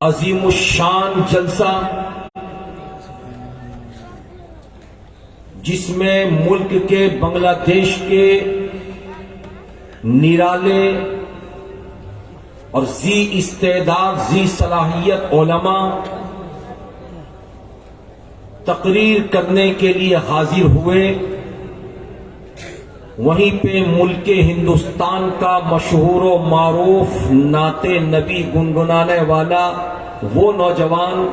عظیم الشان جلسہ جس میں ملک کے بنگلہ دیش کے نرالے اور ذی استعداد ذی صلاحیت علماء تقریر کرنے کے لیے حاضر ہوئے، وہیں پہ ملک ہندوستان کا مشہور و معروف نعت نبی گنگنانے والا وہ نوجوان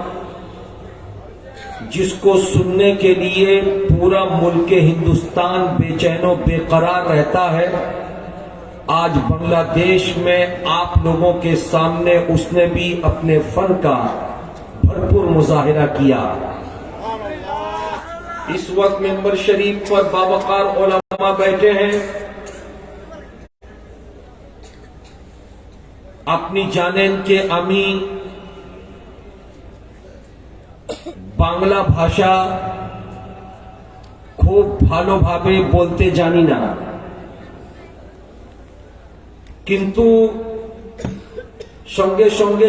جس کو سننے کے لیے پورا ملک ہندوستان بے چین و بے قرار رہتا ہے، آج بنگلہ دیش میں آپ لوگوں کے سامنے اس نے بھی اپنے فن کا بھرپور مظاہرہ کیا۔ اس وقت منبر شریف پر باوقار علماء بیٹھے ہیں، اپنی جانیں کے আমি বাংলা ভাষা খুব ভালোভাবে বলতে জানি না, কিন্তু সঙ্গে সঙ্গে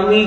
আমি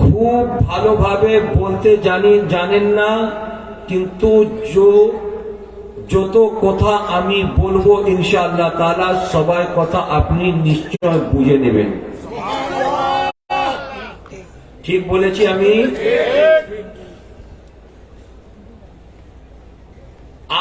খুব ভালোভাবে বলতে জানেন না, কিন্তু যত কথা আমি বলবো ইনশাআল্লাহ তাআলা সবাই কথা আপনি নিশ্চয় বুঝে নেবেন। ঠিক বলেছি আমি?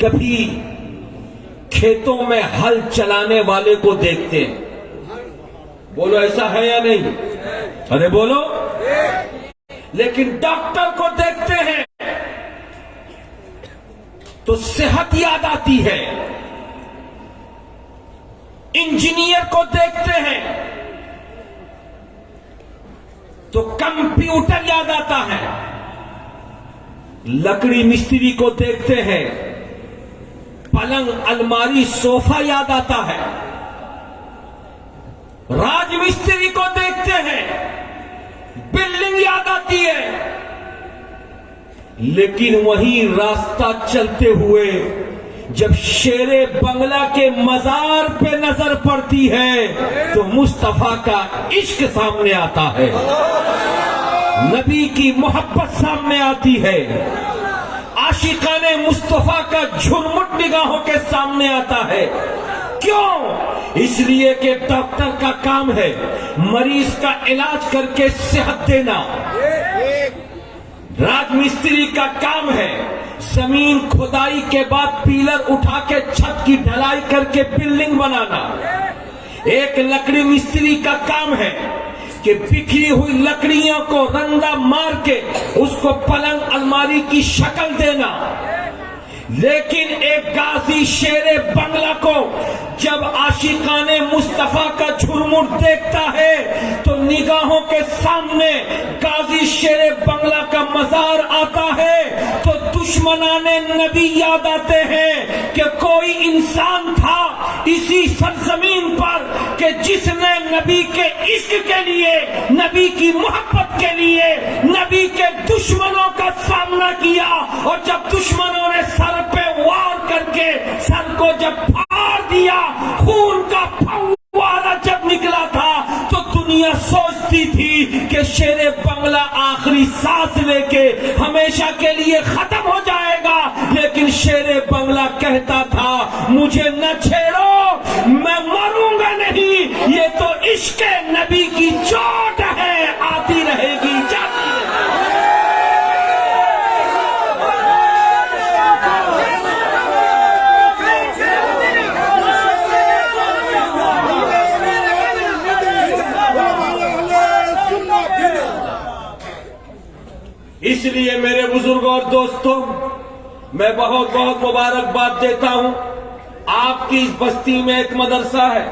کبھی کھیتوں میں ہل چلانے والے کو دیکھتے ہیں، بولو ایسا ہے یا نہیں؟ ارے بولو. لیکن ڈاکٹر کو دیکھتے ہیں تو صحت یاد آتی ہے، انجینئر کو دیکھتے ہیں تو کمپیوٹر یاد آتا ہے، لکڑی مستری کو دیکھتے ہیں پلنگ الماری صوفہ یاد آتا ہے، راج مستری کو دیکھتے ہیں بلڈنگ یاد آتی ہے. لیکن وہی راستہ چلتے ہوئے جب شیر بنگلہ کے مزار پہ نظر پڑتی ہے تو مصطفیٰ کا عشق سامنے آتا ہے، نبی کی محبت سامنے آتی ہے، عاشقان مصطفیٰ کا جھرمٹ نگاہوں کے سامنے آتا ہے. کیوں؟ اس لیے کہ ڈاکٹر کا کام ہے مریض کا علاج کر کے صحت دینا، راج مستری کا کام ہے زمین کھدائی کے بعد پیلر اٹھا کے چھت کی ڈھلائی کر کے بلڈنگ بنانا، ایک لکڑی مستری کا کام ہے کہ بکھری ہوئی لکڑیوں کو رندہ مار کے اس کو پلنگ الماری کی شکل دینا. لیکن ایک غازی شیر بنگلہ کو جب عاشقان مصطفیٰ کا جھرمٹ دیکھتا ہے تو نگاہوں کے سامنے غازی شیر بنگلہ کا مزار آتا ہے تو دشمنان نبی یاد آتے ہیں کہ کوئی انسان تھا اسی سرزمین پر کہ جس نے نبی کے عشق کے لیے، نبی کی محبت کے لیے نبی کے دشمنوں کا سامنا کیا، اور جب دشمنوں نے سر پہ وار کر کے سر کو جب پھاڑ دیا، خون کا فوارہ جب نکلا تھا تو دنیا سوچتی تھی کہ شیر بنگلہ آخری سانس لے کے ہمیشہ کے لیے ختم ہو جائے گا. لیکن شیر بنگلہ کہتا تھا مجھے نہ چھیڑو، میں مروں گا نہیں، یہ تو عشق نبی کی چوٹ ہے، آتی رہے گی جاتی رہے گی. اس لیے میرے بزرگوں اور دوستوں میں بہت بہت مبارکباد دیتا ہوں. آپ کی اس بستی میں ایک مدرسہ ہے،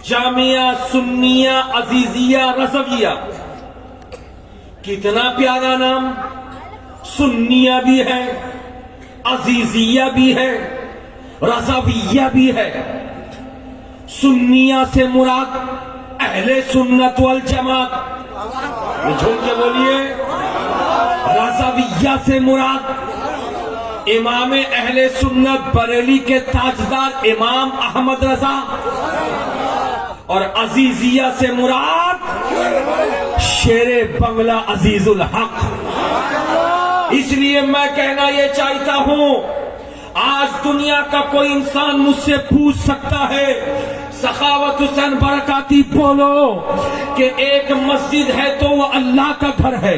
جامعہ سنیہ عزیزیہ رضویہ. کتنا پیارا نام، سنیہ بھی ہے، عزیزیہ بھی ہے، رضویہ بھی ہے. سنیہ سے مراد اہل سنت والجماعت، جھوم کے بولیے. رضویہ سے مراد امام اہل سنت بریلی کے تاجدار امام احمد رضا، اور عزیزیہ سے مراد شیر بنگلہ عزیز الحق. اس لیے میں کہنا یہ چاہتا ہوں، آج دنیا کا کوئی انسان مجھ سے پوچھ سکتا ہے سخاوت حسین برکاتی بولو کہ ایک مسجد ہے تو وہ اللہ کا گھر ہے،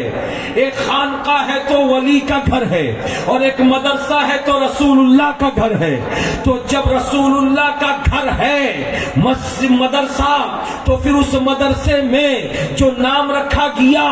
ایک خانقاہ ہے تو ولی کا گھر ہے، اور ایک مدرسہ ہے تو رسول اللہ کا گھر ہے. تو جب رسول اللہ کا گھر ہے مدرسہ، تو پھر اس مدرسے میں جو نام رکھا گیا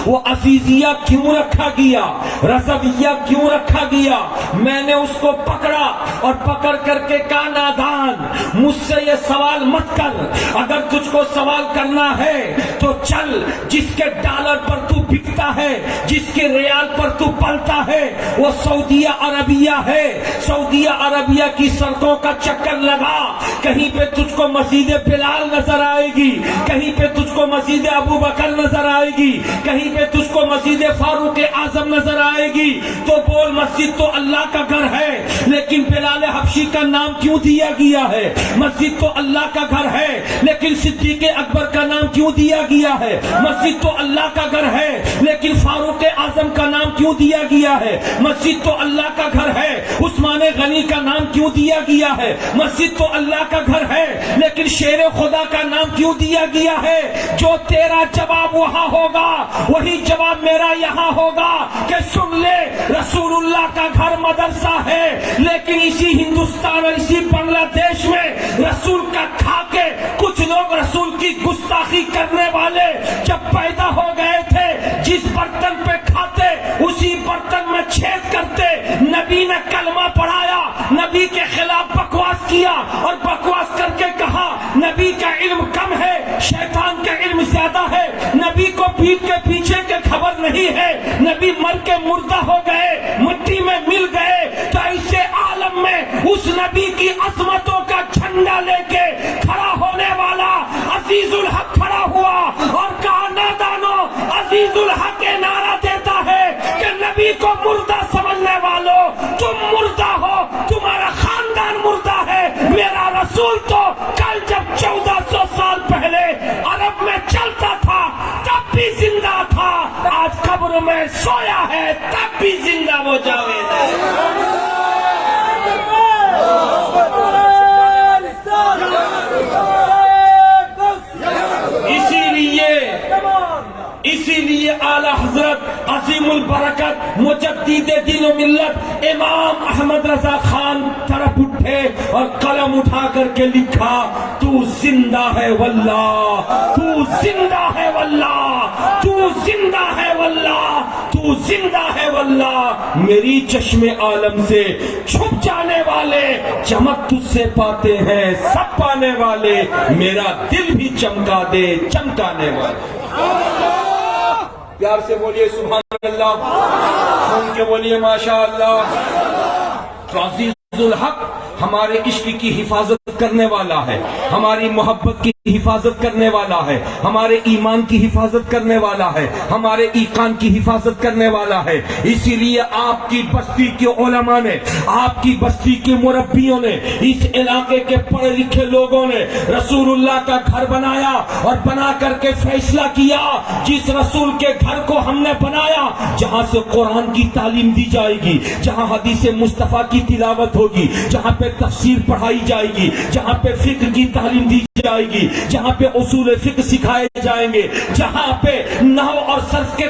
وہ عزیزیہ کیوں رکھا گیا، رضویہ کیوں رکھا گیا؟ میں نے اس کو پکڑا اور پکڑ کر کے کہا نادان، مجھ سے یہ سوال مت کر، اگر تجھ کو سوال کرنا ہے تو چل، جس کے ڈالر پر تو بکتا ہے، جس کے ریال پر تو پلتا ہے وہ سعودیہ عربیہ ہے. سعودیہ عربیہ کی سڑکوں کا چکر لگا، کہیں پہ تجھ کو مسجد بلال نظر آئے گی، کہیں پہ تجھ کو مسجد ابو بکر نظر آئے گی، کہیں پہ تجھ کو مسجد فاروق اعظم نظر آئے گی، تو بول مسجد تو اللہ کا گھر ہے، لیکن بلال حبشی کا نام کیوں دیا گیا ہے؟ مسجد تو اللہ کا گھر ہے، لیکن صدیق اکبر کا نام کیوں دیا گیا ہے؟ مسجد تو اللہ کا گھر ہے، لیکن فاروق اعظم کا نام کیوں دیا گیا ہے؟ مسجد تو اللہ کا گھر ہے، عثمان غنی کا نام کیوں دیا گیا ہے؟ مسجد تو اللہ کا گھر ہے، لیکن شیر خدا کا نام کیوں دیا گیا ہے؟ جو تیرا جواب وہاں ہوگا وہی جواب میرا یہاں ہوگا کہ سن لے رسول رسول اللہ کا گھر مدرسہ ہے، لیکن اسی ہندوستان اور اسی بنگلہ دیش میں رسول کا کھا کے کچھ لوگ رسول کی گستاخی کرنے والے جب پیدا ہو گئے تھے، جس برتن پہ کھاتے اسی برتن میں چھید کرتے۔ نبی نے کلمہ پڑھایا، نبی کے خلاف بکواس کیا اور بکواس کر کے کہا نبی کا علم کم ہے، شیطان کا علم زیادہ ہے، نبی کو پیٹ کے پیچھے کے خبر نہیں ہے، نبی مر کے مردہ ہو گئے، مٹی میں مل گئے۔ تو ایسے عالم میں اس نبی کی عظمتوں کا جھنڈا لے کے کھڑا ہونے والا عزیز الحق کھڑا ہوا اور کہا نادانو، عزیز الحق یہ نعرہ دیتا ہے کہ نبی کو مردہ سمجھنے والوں تم مردہ ہو، تمہارا خاندان مردہ ہے، میرا رسول تو کل جب 1400 سال پہلے عرب میں چلتا تھا تب بھی زندہ تھا، آج قبر میں سویا ہے تب بھی زندہ وہ جاوید ہے۔ اسی لیے اعلی حضرت عظیم البرکت مجدد دین و ملت امام احمد رضا خان طرف اٹھے اور قلم اٹھا کر کے لکھا تو زندہ ہے واللہ، تو زندہ ہے واللہ، تو زندہ ہے واللہ، تو زندہ ہے واللہ۔ میری چشم عالم سے چھپ جانے والے چمک تجھ سے پاتے ہیں، سب پانے والے میرا دل بھی چمکا دے چمکانے والے۔ پیار سے بولیے سبحان اللہ، سن کے بولیے ماشاء اللہ۔ تو عزیز الحق ہمارے عشق کی حفاظت کرنے والا ہے، ہماری محبت کی حفاظت کرنے والا ہے، ہمارے ایمان کی حفاظت کرنے والا ہے، ہمارے ایقان کی حفاظت کرنے والا ہے۔ اسی لیے آپ کی بستی کے علماء نے، آپ کی بستی کے مربیوں نے، اس علاقے کے پڑھے لکھے لوگوں نے رسول اللہ کا گھر بنایا اور بنا کر کے فیصلہ کیا جس رسول کے گھر کو ہم نے بنایا جہاں سے قرآن کی تعلیم دی جائے گی، جہاں حدیث مصطفیٰ کی تلاوت ہوگی، جہاں پہ تفسیر پڑھائی جائے گی، جہاں پہ فقہ کی تعلیم دی جائے گی، جہاں پہ اصول فقہ سکھائے جائیں گے، جہاں پہ نحو اور صرف کے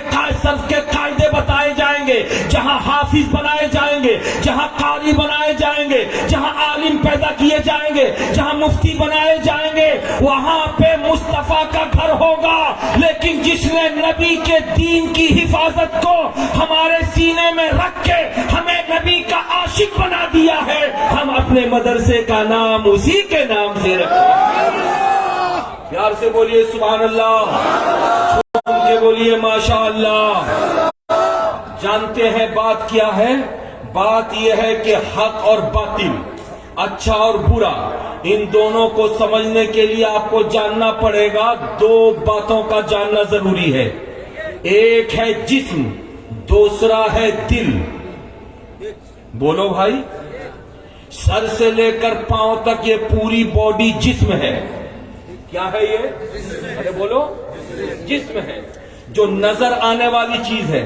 قاعدے بتائے جائیں گے، جہاں حافظ بنائے جائیں گے، جہاں قاری بنائے جائیں گے، جہاں عالم پیدا کیے جائیں گے، جہاں مفتی بنائے جائیں گے، وہاں پہ مصطفیٰ کا گھر ہوگا۔ لیکن جس نے نبی کے دین کی حفاظت کو ہمارے سینے میں رکھ کے ہمیں نبی کا عاشق بنا دیا ہے، ہم اپنے مدرسے کا نام اسی کے نام سے رکھیں۔ پیار سے بولیے سبحان اللہ، سن کے بولیے ماشاء اللہ۔ جانتے ہیں بات کیا ہے؟ بات یہ ہے کہ حق اور باطل، اچھا اور برا، ان دونوں کو سمجھنے کے لیے آپ کو جاننا پڑے گا، دو باتوں کا جاننا ضروری ہے۔ ایک ہے جسم، دوسرا ہے دل۔ بولو بھائی، سر سے لے کر پاؤں تک یہ پوری باڈی جسم ہے۔ کیا ہے یہ؟ ارے بولو، جسم ہے۔ جو نظر آنے والی چیز ہے،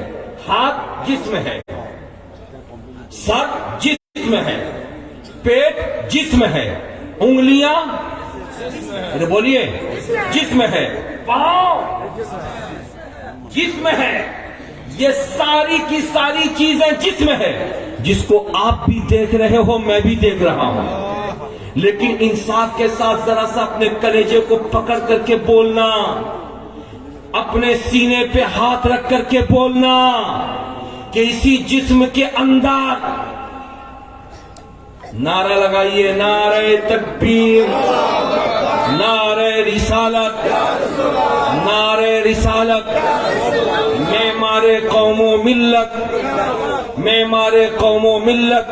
ہاتھ جسم ہے، سر جسم ہے، پیٹ جسم ہے، انگلیاں ارے بولیے جسم ہے، پاؤں جسم ہے، یہ ساری کی ساری چیزیں جسم ہے، جس کو آپ بھی دیکھ رہے ہو، میں بھی دیکھ رہا ہوں۔ لیکن انصاف کے ساتھ ذرا سا اپنے کلیجے کو پکڑ کر کے بولنا، اپنے سینے پہ ہاتھ رکھ کر کے بولنا کہ اسی جسم کے اندر نعرہ لگائیے، نعرہ تکبیر، نعرہ رسالت، نعرہ رسالت، معمار قوم و ملت، معمار قوم و ملت،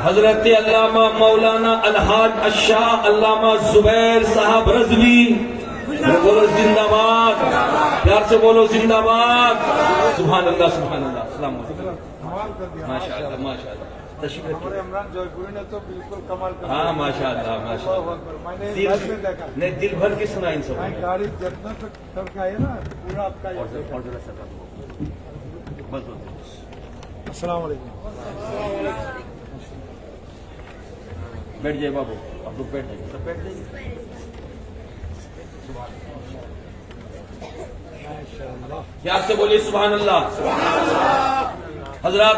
حضرت علامہ مولانا الحاج الشاہ علامہ زبیر صاحب رضوی۔ بولو زندہ باد، پیار سے بولو زندہ باد۔ سبحان اللہ سبحان اللہ، السلام علیکم، ماشاء اللہ ماشاء اللہ۔ ہاں ماشاء اللہ ماشاء اللہ، نہیں دل بھر کے سنا ان سب۔ السلام علیکم، بیٹھ جائے بابو، آپ لوگ بیٹھ جائیے، سب بیٹھ جائیے۔ پیار سے بولیے سبحان اللہ۔ حضرات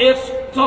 100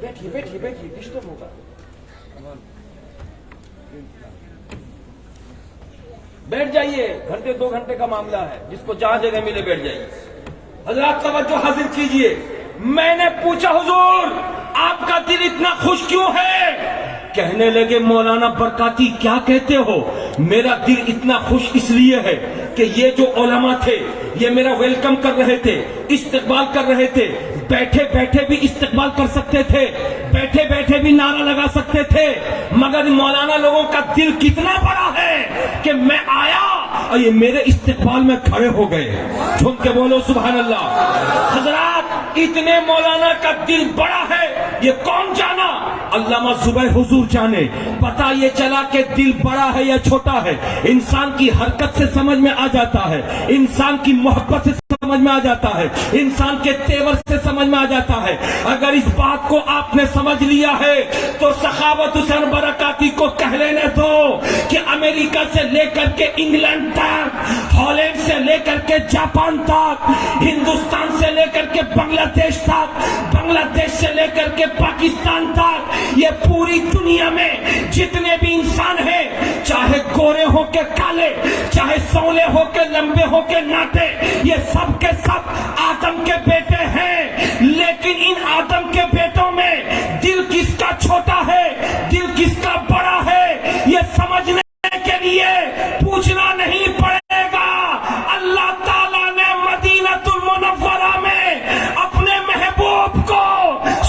بیٹھیے بیٹھیے بیٹھیے ڈسٹرب ہوگا. بیٹھ جائیے, گھنٹے 2 گھنٹے کا معاملہ ہے, جس کو جہاں جگہ ملے بیٹھ جائیے. حضرات توجہ حاصل کیجئے. میں نے پوچھا حضور آپ کا دل اتنا خوش کیوں ہے؟ کہنے لگے مولانا برکاتی کیا کہتے ہو, میرا دل اتنا خوش اس لیے ہے کہ یہ جو علماء تھے یہ میرا ویلکم کر رہے تھے, استقبال کر رہے تھے, بیٹھے بیٹھے بھی استقبال کر سکتے تھے, بیٹھے بیٹھے بھی نعرہ لگا سکتے تھے, مگر مولانا لوگوں کا دل کتنا بڑا ہے کہ میں آیا اور یہ میرے استقبال میں کھڑے ہو گئے. جھوم کے بولو سبحان اللہ. حضرات اتنے مولانا کا دل بڑا ہے یہ کون جانا؟ علامہ زبیر حضور جانے. پتہ یہ چلا کہ دل بڑا ہے یا چھوٹا ہے انسان کی حرکت سے سمجھ میں آ جاتا ہے, انسان کی محبت سے سمجھ میں آ جاتا ہے, انسان کے تیور سے سمجھ میں آ جاتا ہے. اگر اس بات کو آپ نے سمجھ لیا ہے تو سخاوت حسین برکاتی کو کہہ لینے دو کہ امریکہ سے لے کر کے انگلینڈ تک, ہالینڈ سے لے کر کے جاپان تک, ہندوستان سے لے کر کے بنگلہ دیش تک, بنگلہ دیش سے لے کر کے پاکستان تک, یہ پوری دنیا میں جتنے بھی انسان ہیں, چاہے گورے ہو کے کالے, چاہے سولے ہو کے لمبے ہو کے ناٹے, یہ سب کے سب آدم کے بیٹے ہیں. لیکن ان آدم کے بیٹوں میں دل کس کا چھوٹا ہے, دل کس کا بڑا ہے, یہ سمجھنے کے لیے پوچھنا نہیں پڑے گا. اللہ تعالیٰ نے مدینۃ المنورہ میں اپنے محبوب کو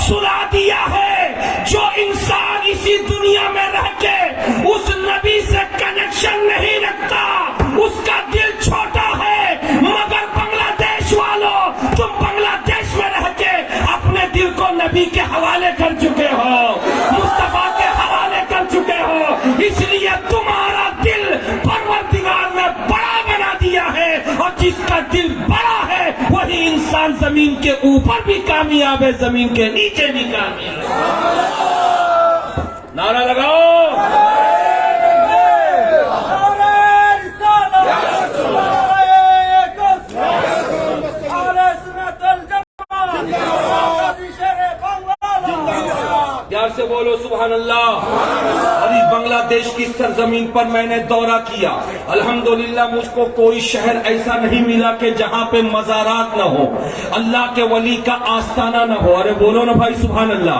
سلا دیا ہے. جو انسان اسی دنیا میں رہ کے اس نبی سے کنیکشن نہیں رکھتا اس کا دل چھوٹا ہے. مگر بنگلہ دیش والوں, تم بنگلہ دیش میں رہ کے اپنے دل کو نبی کے حوالے کر چکے ہو, مصطفیٰ کے حوالے کر چکے ہو, اس لیے تمہارا دل پروردگار نے بڑا بنا دیا ہے. اور جس کا دل بڑا ہے وہی انسان زمین کے اوپر بھی کامیاب ہے, زمین کے نیچے بھی کامیاب ہے. نعرہ لگاؤ. پیار سے بولو سبحان اللہ. اور اس بنگلہ دیش کی سرزمین پر میں نے دورہ کیا, الحمدللہ مجھ کو کوئی شہر ایسا نہیں ملا کہ جہاں پہ مزارات نہ ہو, اللہ کے ولی کا آستانہ نہ ہو. ارے بولو نا بھائی سبحان اللہ.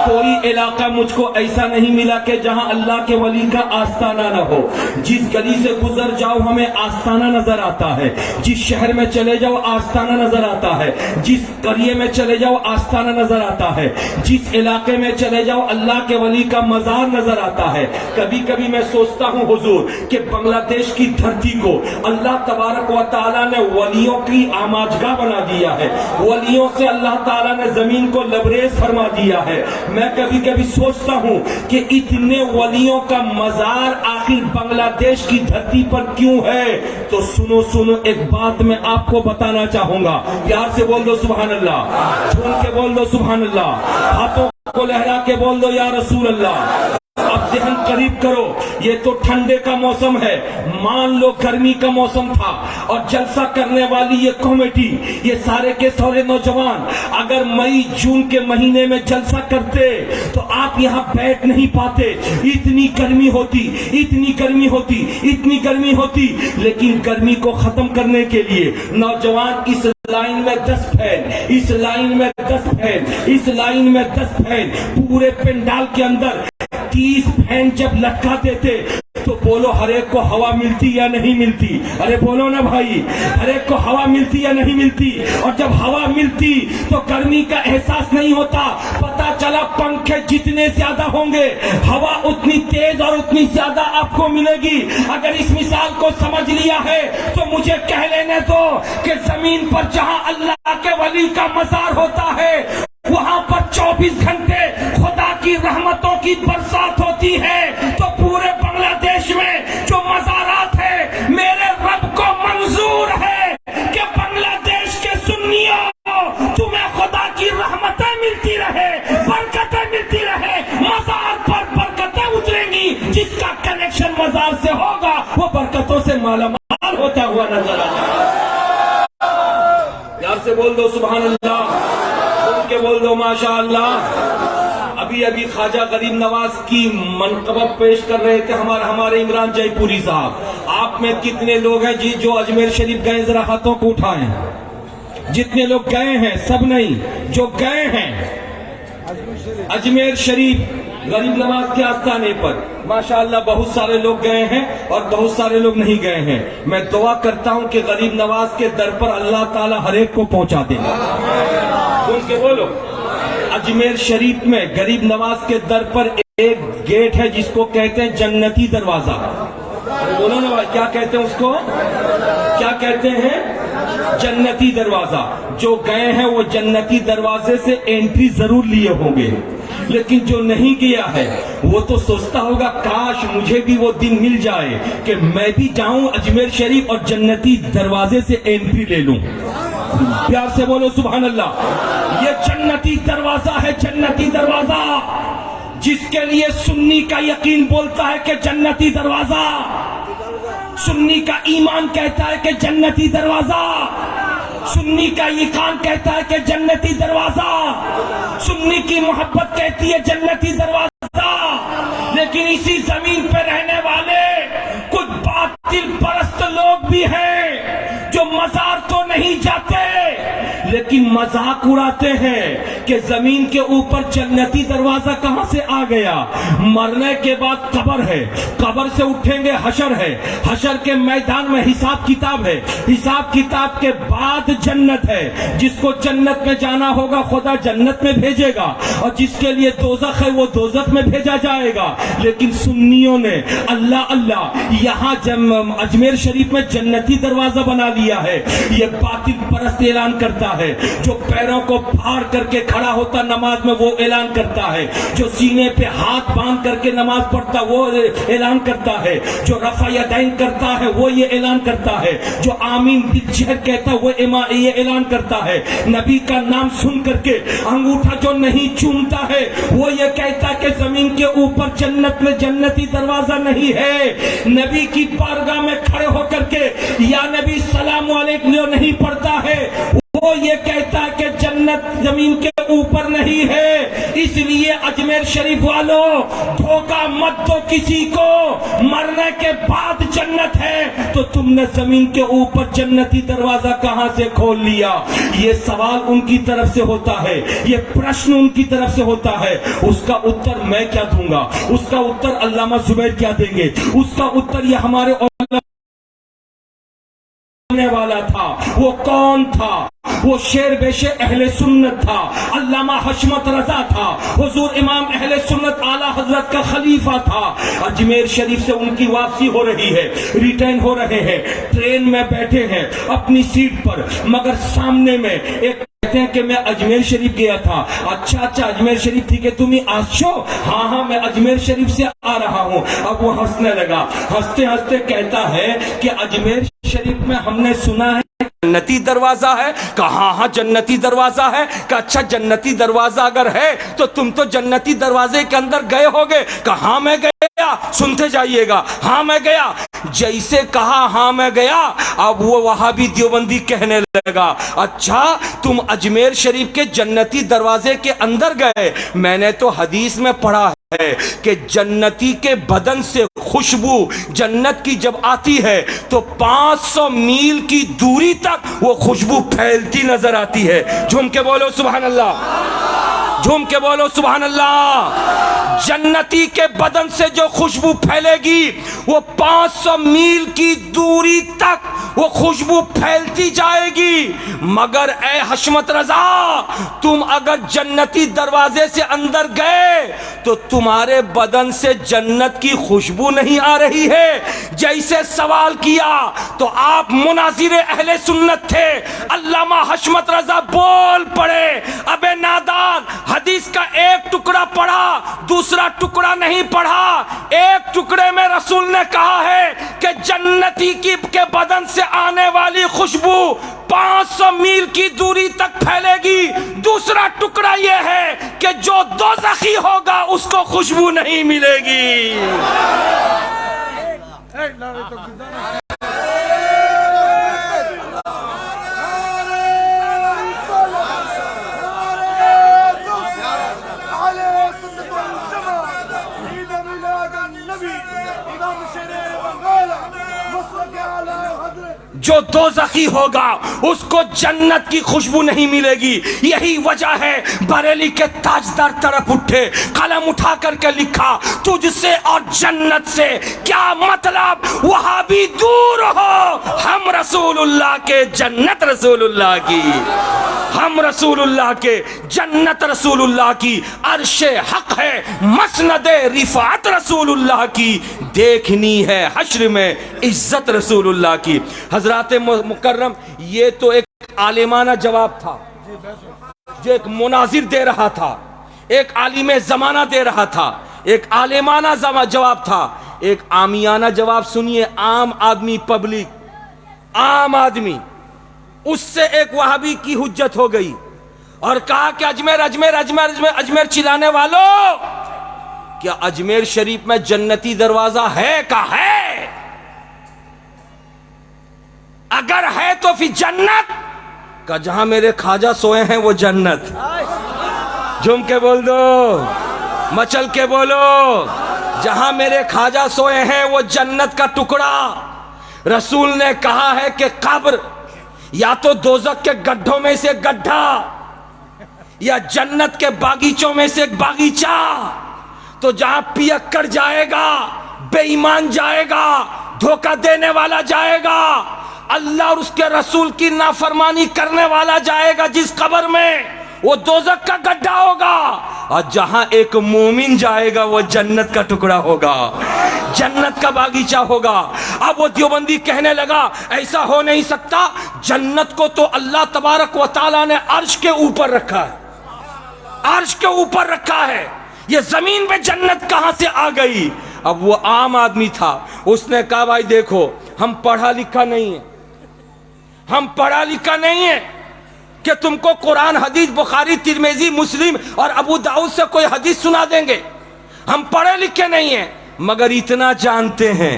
کوئی علاقہ مجھ کو ایسا نہیں ملا کہ جہاں اللہ کے ولی کا آستانہ نہ ہو. جس گلی سے گزر جاؤ ہمیں آستانہ نظر آتا ہے, جس شہر میں چلے جاؤ آستانہ نظر آتا ہے, جس قریے میں چلے جاؤ آستانہ نظر آتا ہے, جس علاقے میں چلے جاؤ اللہ کے ولی کا مزار نظر آتا ہے. کبھی کبھی میں سوچتا ہوں حضور کہ بنگلہ دیش کی دھرتی کو اللہ تبارک و تعالیٰ نے ولیوں کی آماجگاہ بنا دیا ہے, ولیوں سے اللہ تعالیٰ نے زمین کو لبریز فرما دیا ہے. میں کبھی کبھی سوچتا ہوں کہ اتنے ولیوں کا مزار آخر بنگلہ دیش کی دھرتی پر کیوں ہے؟ تو سنو ایک بات میں آپ کو بتانا چاہوں گا. پیار سے بول دو سبحان اللہ, جھوم کے بول دو سبحان اللہ, ہاتھوں کو لہرا کے بول دو یا رسول اللہ. اب ذہن قریب کرو, یہ تو ٹھنڈے کا موسم ہے, مان لو گرمی کا موسم تھا, اور جلسہ کرنے والی یہ کمیٹی, یہ سارے کے سارے نوجوان اگر مئی جون کے مہینے میں جلسہ کرتے تو آپ یہاں بیٹھ نہیں پاتے, اتنی گرمی ہوتی, اتنی گرمی ہوتی, اتنی گرمی ہوتی. لیکن گرمی کو ختم کرنے کے لیے نوجوان اس لائن میں 10 پھیل, اس لائن میں 10 پھیل, اس لائن میں 10 پھیل, پورے پنڈال کے اندر 30 پھین جب لٹکاتے تھے تو بولو ہر ایک کو ہوا ملتی یا نہیں ملتی؟ ارے بولو نا بھائی, ہر ایک کو ہوا ملتی یا نہیں ملتی؟ اور جب ہوا ملتی تو گرمی کا احساس نہیں ہوتا. پتا چلا پنکھے جتنے زیادہ ہوں گے ہوا اتنی تیز اور اتنی زیادہ آپ کو ملے گی. اگر اس مثال کو سمجھ لیا ہے تو مجھے کہہ لینے دو کہ زمین پر جہاں اللہ کے ولی کا مزار ہوتا ہے وہاں پر 24 گھنٹے خدا کی رحمتوں کی برسات ہوتی ہے. تو پورے بنگلہ دیش میں جو مزارات ہے میرے رب کو منظور ہے کہ بنگلہ دیش کے سنیوں تمہیں خدا کی رحمتیں ملتی رہے, برکتیں ملتی رہے, مزار پر برکتیں اتریں گی. جس کا کنیکشن مزار سے ہوگا وہ برکتوں سے مالا مال ہوتا ہوا نظر آئے گا. پیار سے بول دو سبحان اللہ, بول دو ماشاء اللہ. ابھی خواجہ غریب نواز کی منقبت پیش کر رہے تھے ہمارے عمران جے پوری صاحب. آپ میں کتنے لوگ ہیں جی جو اجمیر شریف گئے؟ ذرا ہاتھوں کو اٹھائیں. جتنے لوگ گئے ہیں، سب نہیں، جو گئے ہیں اجمیر شریف غریب نواز کے آستانے پر، ماشاءاللہ بہت سارے لوگ گئے ہیں اور بہت سارے لوگ نہیں گئے ہیں. میں دعا کرتا ہوں کہ غریب نواز کے در پر اللہ تعالی ہر ایک کو پہنچا دے گا. بول کے بولو. اجمیر شریف میں غریب نواز کے در پر ایک گیٹ ہے جس کو کہتے ہیں جنتی دروازہ. بولو نا بھائی، کیا کہتے ہیں اس کو؟ کیا کہتے ہیں؟ جنتی دروازہ. جو گئے ہیں وہ جنتی دروازے سے انٹری ضرور لیے ہوں گے، لیکن جو نہیں گیا ہے وہ تو سوچتا ہوگا کاش مجھے بھی وہ دن مل جائے کہ میں بھی جاؤں اجمیر شریف اور جنتی دروازے سے انٹری لے لوں. پیار سے بولو سبحان اللہ. یہ جنتی دروازہ ہے، جنتی دروازہ، جس کے لیے سنی کا یقین بولتا ہے کہ جنتی دروازہ، سنی کا ایمان کہتا ہے کہ جنتی دروازہ، سنی کا یقین کہتا ہے کہ جنتی دروازہ، سنی کی محبت کہتی ہے جنتی دروازہ. لیکن اسی زمین پہ رہنے والے کچھ باطل پرست لوگ بھی ہیں جو مزار تو نہیں جاتے لیکن مذاق اڑاتے ہیں کہ زمین کے اوپر جنتی دروازہ کہاں سے آ گیا. مرنے کے بعد قبر ہے، قبر سے اٹھیں گے حشر ہے، حشر کے میدان میں حساب کتاب ہے، حساب کتاب کے بعد جنت ہے. جس کو جنت میں جانا ہوگا خدا جنت میں بھیجے گا، اور جس کے لیے دوزخ ہے وہ دوزخ میں بھیجا جائے گا. لیکن سنیوں نے اللہ اللہ یہاں اجمیر شریف میں جنتی دروازہ بنا لیا ہے. یہ باطل پرست اعلان کرتا ہے، جو پیروں کو پھاڑ کر کے کھڑا ہوتا نماز میں وہ اعلان کرتا ہے، جو سینے پہ ہاتھ باندھ کر کے نماز پڑھتا وہ اعلان کرتا ہے، جو رفع یدین کرتا ہے وہ یہ اعلان کرتا ہے، جو آمین بالجہر کہتا ہے وہ یہ اعلان کرتا ہے. نبی کا نام سن کر کے انگوٹھا جو نہیں چومتا ہے وہ یہ کہتا ہے کہ زمین کے اوپر جنت میں جنتی دروازہ نہیں ہے. نبی کی بارگاہ میں کھڑے ہو کر کے یا نبی السلام علیکم جو نہیں پڑھتا ہے وہ یہ کہتا ہے کہ جنت زمین کے اوپر نہیں ہے. اس لیے اجمیر شریف والوں دھوکہ مت دو کسی کو، مرنے کے بعد جنت ہے تو تم نے زمین کے اوپر جنتی دروازہ کہاں سے کھول لیا. یہ سوال ان کی طرف سے ہوتا ہے، یہ پرشن ان کی طرف سے ہوتا ہے. اس کا اتر میں کیا دوں گا؟ اس کا اتر علامہ زبیر کیا دیں گے؟ اس کا اتر یہ ہمارے والا تھا. وہ کون تھا؟ وہ شیر بیش اہل سنت تھا، علامہ حشمت رضا تھا، حضور امام اہل سنت اعلی حضرت کا خلیفہ تھا. اجمیر شریف سے ان کی واپسی ہو رہی ہے، ریٹرن ہو رہے ہیں، ٹرین میں بیٹھے ہیں اپنی سیٹ پر، مگر سامنے میں ایک کہتے ہیں کہ میں اجمیر شریف گیا تھا. اچھا اجمیر شریف تھی کہ تم ہی آشو؟ ہاں میں اجمیر شریف سے آ رہا ہوں. اب وہ ہنسنے لگا، ہنستے ہنستے کہتا ہے کہ اجمیر شریف میں ہم نے سنا ہے جنتی دروازہ ہے. کہاں؟ ہاں جنتی دروازہ ہے. کہ اچھا جنتی دروازہ اگر ہے تو تم تو جنتی دروازے کے اندر گئے ہوگے. کہاں میں گیا؟ سنتے جائیے گا. ہاں میں گیا. جیسے کہا ہاں میں گیا، اب وہ وہابی دیوبندی کہنے لگا اچھا تم اجمیر شریف کے جنتی دروازے کے اندر گئے. میں نے تو حدیث میں پڑھا ہے کہ جنتی کے بدن سے خوشبو جنت کی جب آتی ہے تو 500 میل کی دوری تک وہ خوشبو پھیلتی نظر آتی ہے. جھوم کے بولو سبحان اللہ، جھوم کے بولو سبحان اللہ. جنتی کے بدن سے جو خوشبو پھیلے گی وہ 500 میل کی دوری تک وہ خوشبو پھیلتی جائے گی. مگر اے حشمت رضا، تم اگر جنتی دروازے سے اندر گئے تو تمہارے بدن سے جنت کی خوشبو نہیں آ رہی ہے. جیسے سوال کیا تو آپ مناظر اہل سنت تھے. علامہ حشمت رضا بول پڑے ابے نادان، حدیث کا ایک ٹکڑا پڑھا، دوسرا ٹکڑا نہیں پڑھا. ایک ٹکڑے میں رسول نے کہا ہے کہ جنتی کے بدن سے آنے والی خوشبو 500 میل کی دوری تک پھیلے گی. دوسرا ٹکڑا یہ ہے کہ جو دوزخی ہوگا اس کو خوشبو نہیں ملے گی. جو دوزخی ہوگا اس کو جنت کی خوشبو نہیں ملے گی. یہی وجہ ہے بریلی کے تاجدار طرف اٹھے, قلم اٹھا کر کے لکھا, تجھ سے اور جنت سے کیا مطلب, وہاں بھی دور ہو, ہم رسول اللہ کے, جنت رسول اللہ کی, ہم رسول اللہ کے, جنت رسول اللہ کی, عرش حق ہے, مسند رفعت رسول اللہ کی, دیکھنی ہے حشر میں عزت رسول اللہ کی. حضرات مکرم, یہ تو ایک عالمانہ جواب تھا جو ایک مناظر دے رہا تھا, ایک عالم زمانہ دے رہا تھا, ایک عالمانہ جواب تھا. ایک عامیانہ جواب سنیے, عام آدمی, پبلک, عام آدمی, اس سے ایک وہابی کی حجت ہو گئی اور کہا کہ اجمیر اجمیر اجمیر اجمیر اجمیر چلانے والوں, کیا اجمیر شریف میں جنتی دروازہ ہے کا ہے؟ اگر ہے تو پھر جنت کا, جہاں میرے خواجہ سوئے ہیں وہ جنت. جھوم کے بول دو, مچل کے بولو, جہاں میرے خواجہ سوئے ہیں وہ جنت کا ٹکڑا. رسول نے کہا ہے کہ قبر یا تو دوزخ کے گڈھوں میں سے گڈھا یا جنت کے باغیچوں میں سے ایک باغیچہ. تو جہاں پیکڑ جائے گا, بے ایمان جائے گا, دھوکہ دینے والا جائے گا, اللہ اور اس کے رسول کی نافرمانی کرنے والا جائے گا جس قبر میں, وہ دوزخ کا گڈھا ہوگا. اور جہاں ایک مومن جائے گا وہ جنت کا ٹکڑا ہوگا, جنت کا باغیچہ ہوگا. اب وہ دیوبندی کہنے لگا ایسا ہو نہیں سکتا, جنت کو تو اللہ تبارک و تعالیٰ نے عرش کے اوپر رکھا ہے, عرش کے اوپر رکھا ہے, یہ زمین میں جنت کہاں سے آ گئی؟ اب وہ عام آدمی تھا, اس نے کہا بھائی دیکھو ہم پڑھا لکھا نہیں ہے, ہم پڑھا لکھا نہیں ہے کہ تم کو قرآن حدیث بخاری ترمذی مسلم اور ابو داؤد سے کوئی حدیث سنا دیں گے. ہم پڑھے لکھے نہیں ہیں, مگر اتنا جانتے ہیں,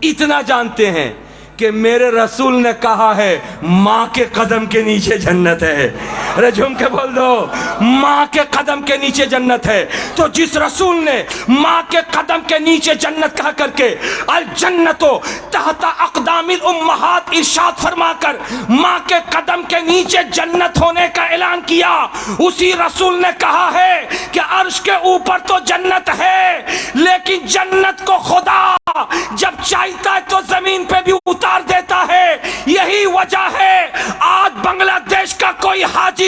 اتنا جانتے ہیں کہ میرے رسول نے کہا ہے ماں کے قدم کے نیچے جنت ہے. رجھم کے بول دو, ماں کے قدم کے نیچے جنت ہے. تو جس رسول نے ماں کے قدم کے نیچے جنت کہا کر کے الجنتو تحت اقدام الامہات ارشاد فرما کر ماں کے قدم کے نیچے جنت ہونے کا اعلان کیا, اسی رسول نے کہا ہے کہ عرش کے اوپر تو جنت ہے, لیکن جنت کو خدا جب چاہتا ہے تو زمین پہ بھی اتار دیتا ہے. یہی وجہ ہے آج بنگلہ دیش کا کوئی حاجی,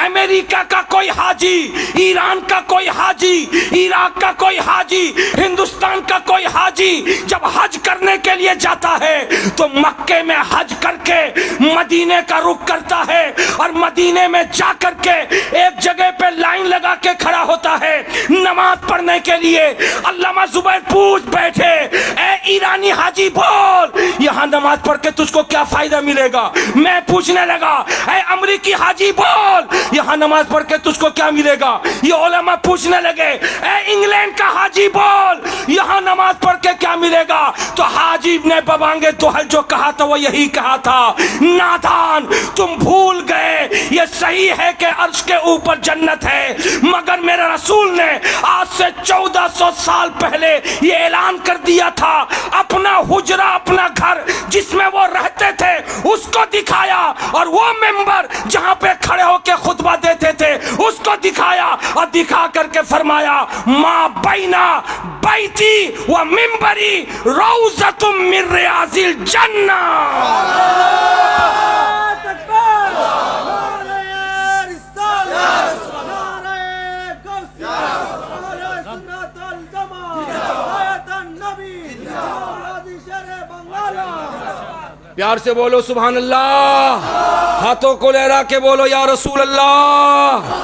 امریکہ کا کوئی حاجی, ایران کا کوئی حاجی, عراق کا کوئی حاجی, ہندوستان کا کوئی حاجی جب حج کرنے کے لیے جاتا ہے تو مکے میں حج کر کے مدینے کا رخ کرتا ہے, اور مدینے میں جا کر کے ایک جگہ پہ لائن لگا کے کھڑا ہوتا ہے نماز پڑھنے کے لیے. علامہ زبیر پوچھ بیٹھے, اے ایرانی حاجی بول یہاں نماز پڑھ کے تجھ کو کیا فائدہ ملے گا؟ میں پوچھنے لگا, اے امریکی حاجی بول یہاں نماز پڑھ کے تجھ کو کیا ملے گا؟ یہ علماء پوچھنے لگے, اے انگلینڈ کا حاجی بول یہاں نماز پڑھ کے کیا ملے گا؟ تو حاجی نے ببانگے دوحل جو کہا تھا وہ یہی کہا تھا, نادان تم بھول گئے, یہ صحیح ہے کہ عرش کے اوپر جنت ہے, مگر میرے رسول نے آج سے 1400 سال پہلے یہ اعلان کر دیا تھا, اپنا حجرہ, اپنا گھر جس میں وہ رہتے تھے اس کو دکھایا, اور وہ ممبر جہاں پہ کھڑے ہو کے خطبہ دیتے تھے اس کو دکھایا, اور دکھا کر کے فرمایا ما بینا بیتی و ممبری روضۃ من ریاض الجنہ. پیار سے بولو سبحان اللہ, ہاتھوں کو لہرا کے بولو یا رسول اللہ.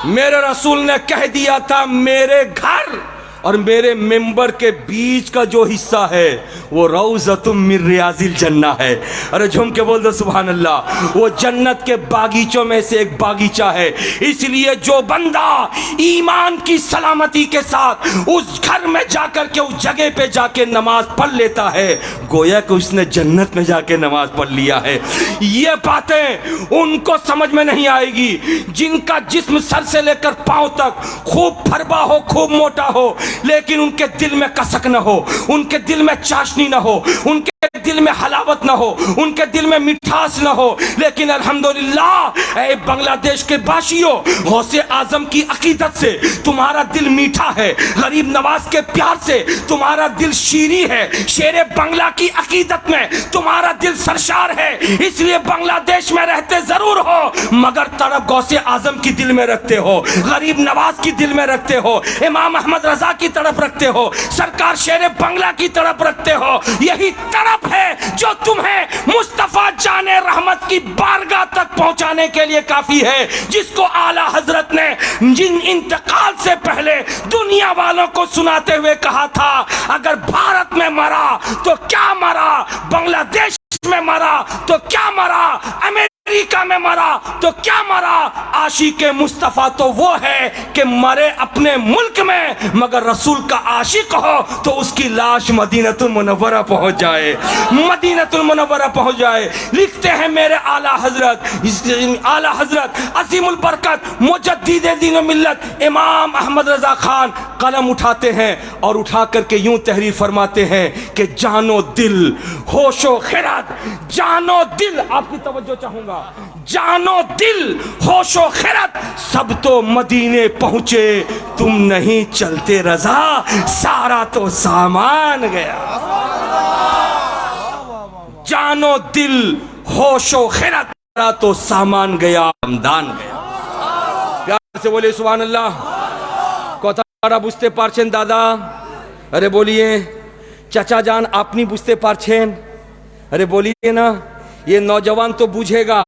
میرے رسول نے کہہ دیا تھا میرے گھر اور میرے ممبر کے بیچ کا جو حصہ ہے وہ روضۃ من ریاض الجنہ ہے. ارے جھوم کے بول دو سبحان اللہ, وہ جنت کے باغیچوں میں سے ایک باغیچہ ہے. اس لیے جو بندہ ایمان کی سلامتی کے ساتھ اس گھر میں جا کر کے اس جگہ پہ جا کے نماز پڑھ لیتا ہے, گویا کہ اس نے جنت میں جا کے نماز پڑھ لیا ہے. یہ باتیں ان کو سمجھ میں نہیں آئے گی جن کا جسم سر سے لے کر پاؤں تک خوب پھربا ہو, خوب موٹا ہو, لیکن ان کے دل میں کسک نہ ہو, ان کے دل میں چاشنی نہ ہو, ان کے دل میں حلاوت نہ ہو، ان کے دل میں مٹھاس نہ ہو، لیکن الحمدللہ اے بنگلہ دیش کے باشیوں، غوث اعظم کی عقیدت سے تمہارا دل میٹھا ہے، غریب نواز کے پیار سے تمہارا دل شیریں ہے، شیر بنگلہ کی عقیدت میں تمہارا دل سرشار ہے، اس لیے بنگلہ دیش میں رہتے ضرور ہو مگر تڑپ غوث اعظم کی دل میں رکھتے ہو، غریب نواز کی دل میں رکھتے ہو، امام احمد رضا کی طرف رکھتے ہو، سرکار شیر بنگلہ کی طرف رکھتے ہو۔ یہی طرف ہے جو تمہیں مصطفیٰ جان رحمت کی بارگاہ تک پہنچانے کے لیے کافی ہے، جس کو اعلیٰ حضرت نے جن انتقال سے پہلے دنیا والوں کو سناتے ہوئے کہا تھا، اگر بھارت میں مرا تو کیا مرا، بنگلہ دیش میں مرا تو کیا مرا، امریکہ میں مرا تو کیا مرا، عاشق مصطفیٰ تو وہ ہے کہ مرے اپنے ملک میں مگر رسول کا عاشق ہو تو اس کی لاش مدینۃ المنورہ پہنچ جائے، مدینۃ المنورہ پہنچ جائے۔ لکھتے ہیں میرے اعلیٰ حضرت عظیم البرکت مجدد دین و ملت امام احمد رضا خان قلم اٹھاتے ہیں اور اٹھا کر کے یوں تحریر فرماتے ہیں کہ جان و دل، ہوش و خرد، جان و دل، آپ کی توجہ چاہوں گا، جان و دل، ہوش و خرد سب تو مدینے پہنچے، تم نہیں چلتے رضا، سارا تو سامان گیا۔ جان و دل، ہوش و خرد سارا تو سامان گیا، رمضان گیا۔ پیار سے بولے سبحان اللہ۔ کوتھارا بجتے پارچین دادا، ارے بولیے چچا جان آپ نہیں بجتے پارچین، ارے بولیے نا، یہ نوجوان تو بوجھے گا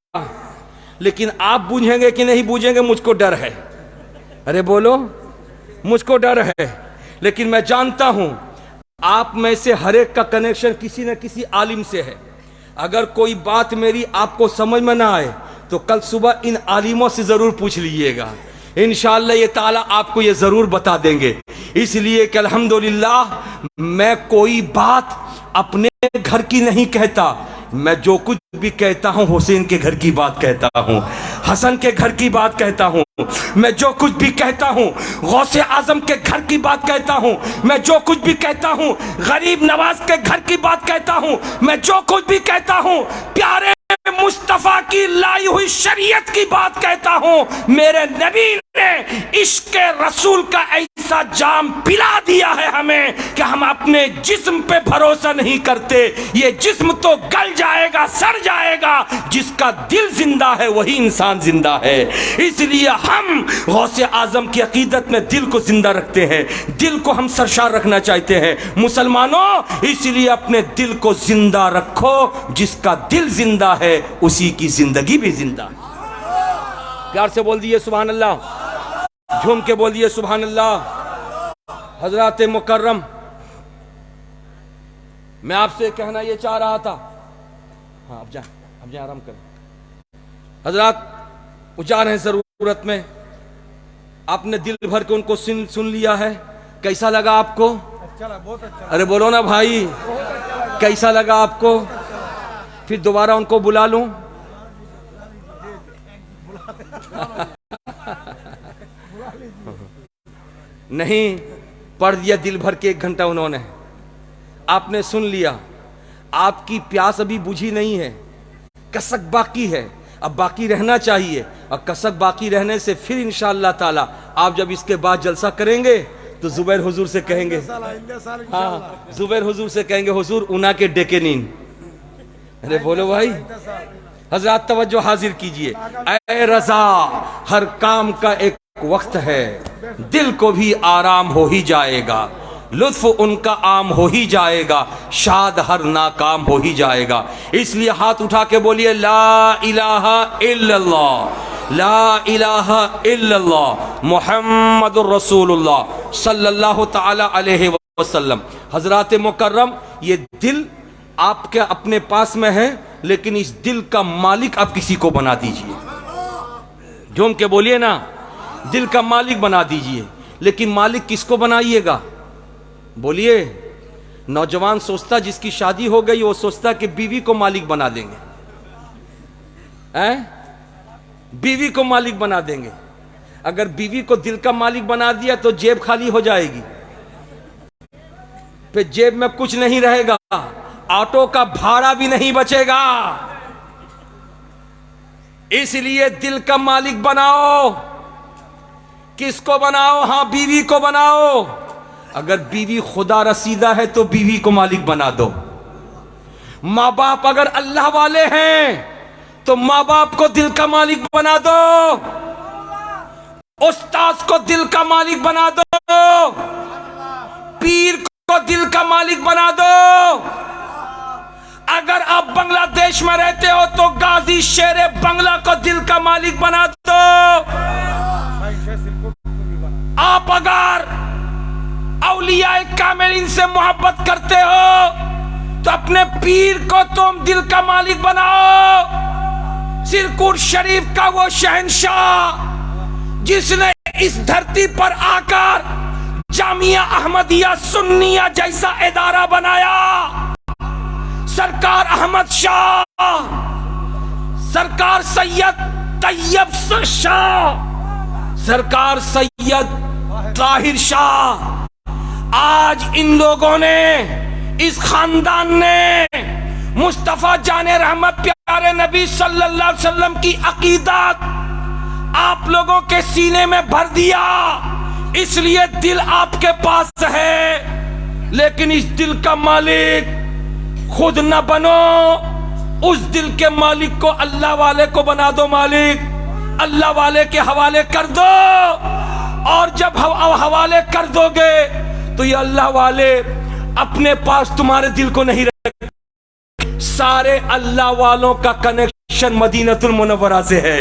لیکن آپ بوجھیں گے کہ نہیں بوجھیں گے مجھ کو ڈر ہے، ارے بولو مجھ کو ڈر ہے، لیکن میں جانتا ہوں آپ میں سے ہر ایک کا کنیکشن کسی نہ کسی عالم سے ہے۔ اگر کوئی بات میری آپ کو سمجھ میں نہ آئے تو کل صبح ان عالموں سے ضرور پوچھ لیجئے گا، انشاءاللہ یہ تعالیٰ آپ کو یہ ضرور بتا دیں گے۔ اس لیے کہ الحمدللہ میں کوئی بات اپنے گھر کی نہیں کہتا، میں جو کچھ بھی کہتا ہوں حسین کے گھر کی بات کہتا ہوں، حسن کے گھر کی بات کہتا ہوں، میں جو کچھ بھی کہتا ہوں غوث اعظم کے گھر کی بات کہتا ہوں، میں جو کچھ بھی کہتا ہوں غریب نواز کے گھر کی بات کہتا ہوں، میں جو کچھ بھی کہتا ہوں پیارے مصطفیٰ کی لائی ہوئی شریعت کی بات کہتا ہوں۔ میرے نبی نے عشق رسول کا ایسا جام پلا دیا ہے ہمیں کہ ہم اپنے جسم پہ بھروسہ نہیں کرتے، یہ جسم تو گل جائے گا، سڑ جائے گا، جس کا دل زندہ ہے وہی انسان زندہ ہے۔ اس لیے ہم غوث اعظم کی عقیدت میں دل کو زندہ رکھتے ہیں، دل کو ہم سرشار رکھنا چاہتے ہیں۔ مسلمانوں اس لیے اپنے دل کو زندہ رکھو، جس کا دل زندہ ہے اسی کی زندگی بھی زندہ ہے۔ پیار سے بول دیئے سبحان اللہ، جھوم کے بول دیئے سبحان اللہ۔ حضرات مکرم، میں آپ سے کہنا یہ چاہ رہا تھا، ہاں اب جائیں آرام کریں۔ حضرات اجار ہیں ضرورت میں، آپ نے دل بھر کے ان کو سن لیا ہے، کیسا لگا آپ کو؟ ارے بولو نا بھائی، کیسا لگا آپ کو؟ پھر دوبارہ ان کو بلا لوں؟ نہیں، پڑھ دیا دل بھر کے 1 گھنٹہ انہوں نے، آپ نے سن لیا، آپ کی پیاس ابھی بجھی نہیں ہے، کسک باقی ہے، اب باقی رہنا چاہیے، اور کسک باقی رہنے سے پھر انشاءاللہ تعالی آپ جب اس کے بعد جلسہ کریں گے تو زبیر حضور سے کہیں گے، ہاں زبیر حضور سے کہیں گے حضور اونا کے ڈیکے نین۔ ارے بولو بھائی، حضرات توجہ حاضر کیجئے۔ اے رضا، ہر کام کا ایک وقت ہے، دل کو بھی آرام ہو ہی جائے گا، لطف ان کا عام ہو ہی جائے گا، شاد ہر ناکام ہو ہی جائے گا۔ اس لیے ہاتھ اٹھا کے بولیے لا الہ الا اللہ، لا الہ الا اللہ محمد الرسول اللہ صلی اللہ تعالی علیہ وسلم۔ حضرات مکرم، یہ دل آپ کے اپنے پاس میں ہے، لیکن اس دل کا مالک آپ کسی کو بنا دیجئے۔ جھوم کے بولیے نا، دل کا مالک بنا دیجئے، لیکن مالک کس کو بنائیے گا؟ بولیے۔ نوجوان سوچتا جس کی شادی ہو گئی وہ سوچتا کہ بیوی کو مالک بنا دیں گے، بیوی کو مالک بنا دیں گے۔ اگر بیوی کو دل کا مالک بنا دیا تو جیب خالی ہو جائے گی، پھر جیب میں کچھ نہیں رہے گا، آٹو کا بھاڑا بھی نہیں بچے گا. اس لیے دل کا مالک بناؤ. کس کو بناؤ؟ ہاں بیوی کو بناؤ. اگر بیوی خدا رسیدہ ہے تو بیوی کو مالک بنا دو. ماں باپ اگر اللہ والے ہیں تو ماں باپ کو دل کا مالک بنا دو. استاد کو دل کا مالک بنا دو. پیر کو دل کا مالک بنا دو. اگر آپ بنگلہ دیش میں رہتے ہو تو غازی شیر بنگلہ کو دل کا مالک بنا دو. آپ اگر اولیاء کاملین سے محبت کرتے ہو تو اپنے پیر کو تم دل کا مالک بناؤ. سرکوٹ شریف کا وہ شہنشاہ جس نے اس دھرتی پر آ کر جامعہ احمدیہ سنیہ جیسا ادارہ بنایا، سرکار احمد شاہ، سرکار سید طیب شاہ، سرکار سید طاہر شاہ. آج ان لوگوں نے، اس خاندان نے مصطفیٰ جان رحمت پیارے نبی صلی اللہ علیہ وسلم کی عقیدت آپ لوگوں کے سینے میں بھر دیا. اس لیے دل آپ کے پاس ہے، لیکن اس دل کا مالک خود نہ بنو. اس دل کے مالک کو اللہ والے کو بنا دو مالک. اللہ والے کے حوالے کر دو. اور جب حوالے کر دو گے تو یہ اللہ والے اپنے پاس تمہارے دل کو نہیں رکھتے. سارے اللہ والوں کا کنیکشن مدینہ المنورہ سے ہے،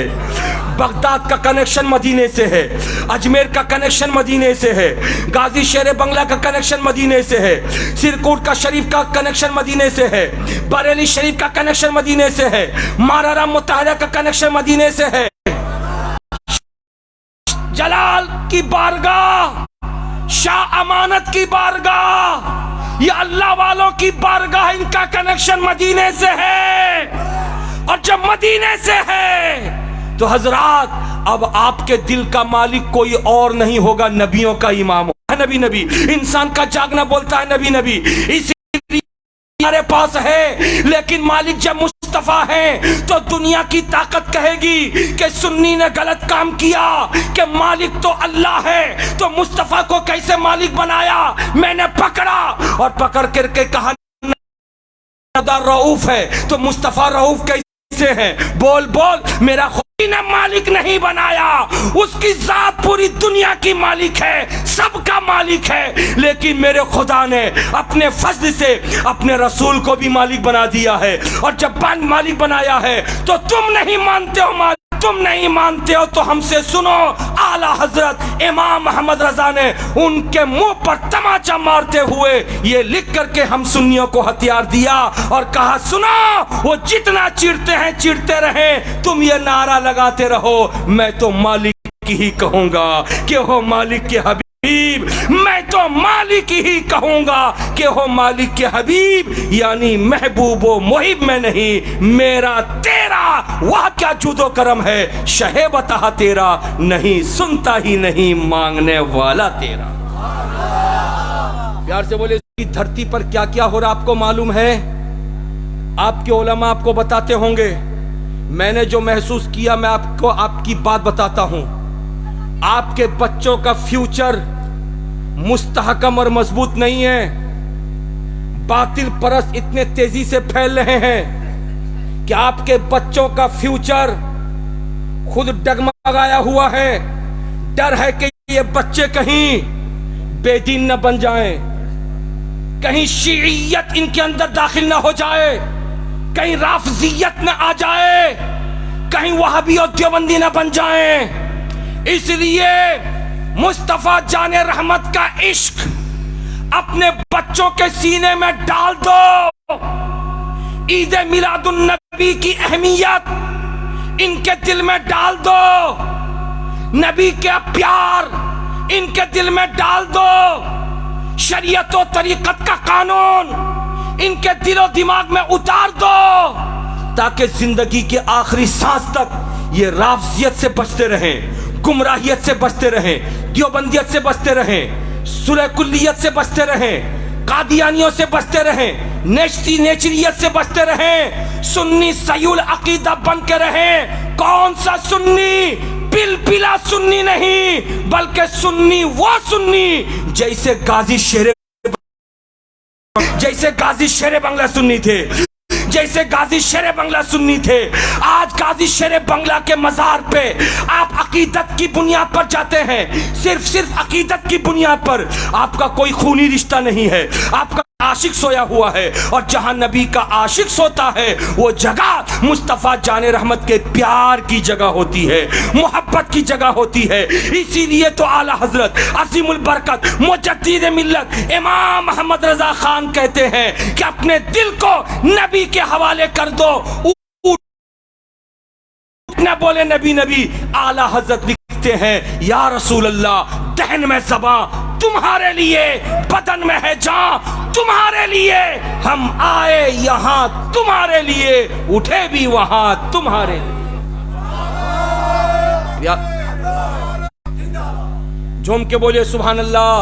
بغداد کا کنیکشن مدینے سے ہے، اجمیر کا کنیکشن مدینے سے ہے، غازی شیر بنگلہ کا کنیکشن مدینے سے ہے، سرکوٹ کا شریف کا کنیکشن مدینے سے ہے، بریلی شریف کا کنیکشن مدینے سے ہے، مارارا متحدہ کا کنیکشن مدینے سے ہے. جلال کی بارگاہ، شاہ امانت کی بارگاہ، یہ اللہ والوں کی بارگاہ، ان کا کنیکشن مدینے سے ہے. اور جب مدینے سے ہے تو حضرات اب آپ کے دل کا مالک کوئی اور نہیں ہوگا، نبیوں کا امام ہوگا. نبی انسان کا جاگنا بولتا ہے نبی. اسی لیے ہمارے پاس ہے، لیکن مالک جب مصطفیٰ ہے تو دنیا کی طاقت کہے گی کہ سنی نے غلط کام کیا، کہ مالک تو اللہ ہے تو مصطفیٰ کو کیسے مالک بنایا. میں نے پکڑا اور پکڑ کر کے کہا رؤوف ہے تو مصطفیٰ رؤوف کیسے ہیں؟ بول میرا خدا نے مالک نہیں بنایا. اس کی ذات پوری دنیا کی مالک ہے، سب کا مالک ہے، لیکن میرے خدا نے اپنے فضل سے اپنے رسول کو بھی مالک بنا دیا ہے. اور جب مالک بنایا ہے تو تم نہیں مانتے ہو مالک، تم نہیں مانتے ہو تو ہم سے سنو. اعلی حضرت امام محمد رضا نے ان کے منہ پر تماچا مارتے ہوئے یہ لکھ کر کے ہم سنیوں کو ہتھیار دیا اور کہا سنو، وہ جتنا چیرتے ہیں چیرتے رہیں، تم یہ نعرہ لگاتے رہو، میں تو مالک کی ہی کہوں گا کہ ہو مالک کے حبیب. میں تو مالک ہی کہوں گا کہ ہو مالک کے حبیب، یعنی محبوب و محب میں نہیں، میرا تیرا وہ کیا جود و کرم ہے، شہ بتا تیرا نہیں، سنتا ہی نہیں مانگنے والا تیرا. پیار سے بولے اس دھرتی پر کیا کیا ہو رہا آپ کو معلوم ہے؟ آپ کے علماء آپ کو بتاتے ہوں گے. میں نے جو محسوس کیا میں آپ کو آپ کی بات بتاتا ہوں. آپ کے بچوں کا فیوچر مستحکم اور مضبوط نہیں ہے. باطل پرست اتنے تیزی سے پھیل رہے ہیں کہ آپ کے بچوں کا فیوچر خود ڈگمگایا ہوا ہے. ڈر ہے کہ یہ بچے کہیں بے دین نہ بن جائیں، کہیں شیعیت ان کے اندر داخل نہ ہو جائے، کہیں رافضیت نہ آ جائے، کہیں وہابی اور دیوبندی نہ بن جائیں. اس لیے مصطفیٰ جان رحمت کا عشق اپنے بچوں کے سینے میں ڈال دو. عید میلاد النبی کی اہمیت ان کے دل میں ڈال دو. نبی کے پیار ان کے دل میں ڈال دو. شریعت و طریقت کا قانون ان کے دل و دماغ میں اتار دو، تاکہ زندگی کے آخری سانس تک یہ رافضیت سے بچتے رہیں، گمراہیت سے بچتے رہیں، دیوبندیت سے بچتے رہیں، سلح کلیت سے بچتے رہیں، قادیانیوں سے بچتے رہیں، نیچریت سے بچتے رہیں، سنی سیول عقیدہ بن کے رہیں۔ کون سا سنی؟ پل پلا سنی نہیں، بلکہ سنی وہ سنی جیسے غازی شیر بنگلہ سنی تھے، جیسے غازی شیر بنگلہ سنی تھے۔ آج غازی شیر بنگلہ کے مزار پہ آپ عقیدت کی بنیاد پر جاتے ہیں، صرف عقیدت کی بنیاد پر۔ آپ کا کوئی خونی رشتہ نہیں ہے، آپ کا عاشق سویا ہوا ہے، اور جہاں نبی کا عاشق سوتا ہے وہ جگہ مصطفیٰ جان رحمت کے پیار کی جگہ ہوتی ہے، محبت کی جگہ ہوتی ہے۔ اسی لیے تو اعلیٰ حضرت عظیم البرکت مجدد ملت امام محمد رضا خان کہتے ہیں کہ اپنے دل کو نبی کے حوالے کر دو، نہ بولے نبی نبی۔ اعلیٰ حضرت لکھتے ہیں یا رسول اللہ، دہن میں زباں تمہارے لیے، بدن میں ہے جان تمہارے لیے، ہم آئے یہاں تمہارے لیے، اٹھے بھی وہاں تمہارے لیے۔ جھوم کے بولیے سبحان اللہ۔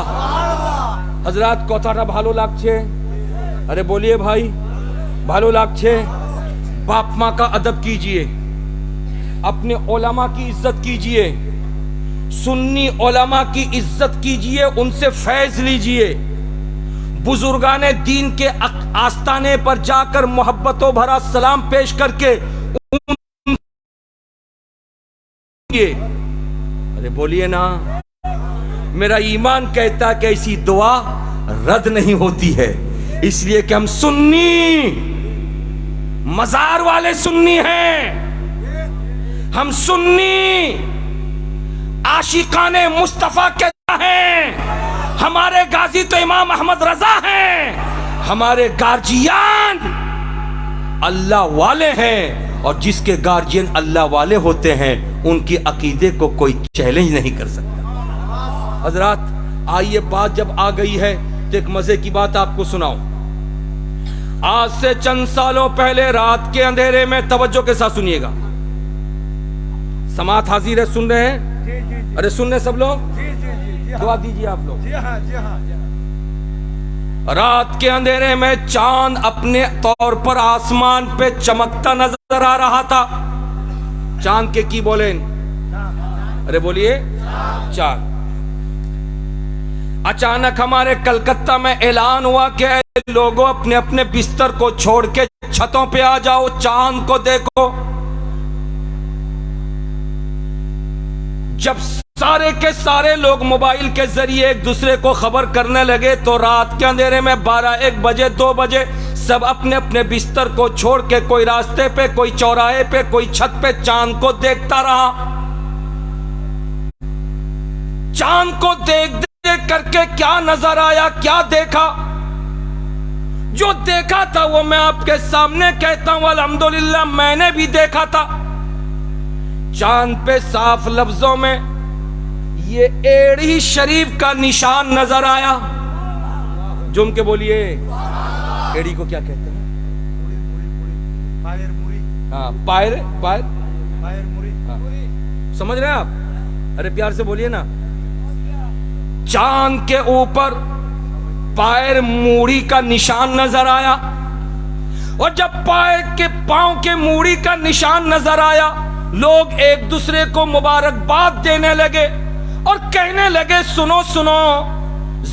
حضرات کوتھاٹا بھالو لاگچھے، ارے بولیے بھائی بھالو لاگچھے۔ باپ ماں کا ادب کیجئے، اپنے علماء کی عزت کیجئے، سنی علماء کی عزت کیجئے، ان سے فیض لیجئے، بزرگان دین کے آستانے پر جا کر محبتوں بھرا سلام پیش کر کے ارے بولیے نا، میرا ایمان کہتا ہے کہ ایسی دعا رد نہیں ہوتی ہے، اس لیے کہ ہم سنی مزار والے سنی ہیں، ہم سنی عاشقان مصطفیٰ کے ہیں، ہمارے غازی تو امام احمد رضا ہیں، ہمارے گارجین اللہ والے ہیں، اور جس کے گارجین اللہ والے ہوتے ہیں ان کی عقیدے کو کوئی چیلنج نہیں کر سکتا۔ حضرات آئیے، بات جب آ گئی ہے تو ایک مزے کی بات آپ کو سناؤں۔ آج سے چند سالوں پہلے رات کے اندھیرے میں، توجہ کے ساتھ سنیے گا، سماعت حاضر ہے، سن رہے ہیں؟ ارے سن رہے سب لوگ؟ دعا دیجیے آپ لوگ۔ رات کے اندھیرے میں چاند اپنے طور پر آسمان پہ چمکتا نظر آ رہا تھا۔ چاند کے کی بولیں؟ ارے بولیے چاند۔ اچانک ہمارے کلکتہ میں اعلان ہوا کہ اے لوگوں، اپنے اپنے بستر کو چھوڑ کے چھتوں پہ آ جاؤ، چاند کو دیکھو۔ جب سارے کے سارے لوگ موبائل کے ذریعے ایک دوسرے کو خبر کرنے لگے تو رات کے اندھیرے میں 12، 1 بجے، 2 بجے سب اپنے اپنے بستر کو چھوڑ کے کوئی راستے پہ، کوئی چوراہے پہ، کوئی چھت پہ چاند کو دیکھتا رہا۔ چاند کو دیکھ دیکھ کر کے کیا نظر آیا، کیا دیکھا؟ جو دیکھا تھا وہ میں آپ کے سامنے کہتا ہوں، الحمدللہ میں نے بھی دیکھا تھا۔ چاند پہ صاف لفظوں میں یہ ایڑی شریف کا نشان نظر آیا۔ جم کے بولیے، ایڑی کو کیا کہتے ہیں؟ ہاں، پائر سمجھ رہے ہیں آپ؟ ارے پیار سے بولیے نا۔ چاند کے اوپر پائر موڑی کا نشان نظر آیا، اور جب پاؤں کے موڑی کا نشان نظر آیا، لوگ ایک دوسرے کو مبارکباد دینے لگے اور کہنے لگے سنو سنو،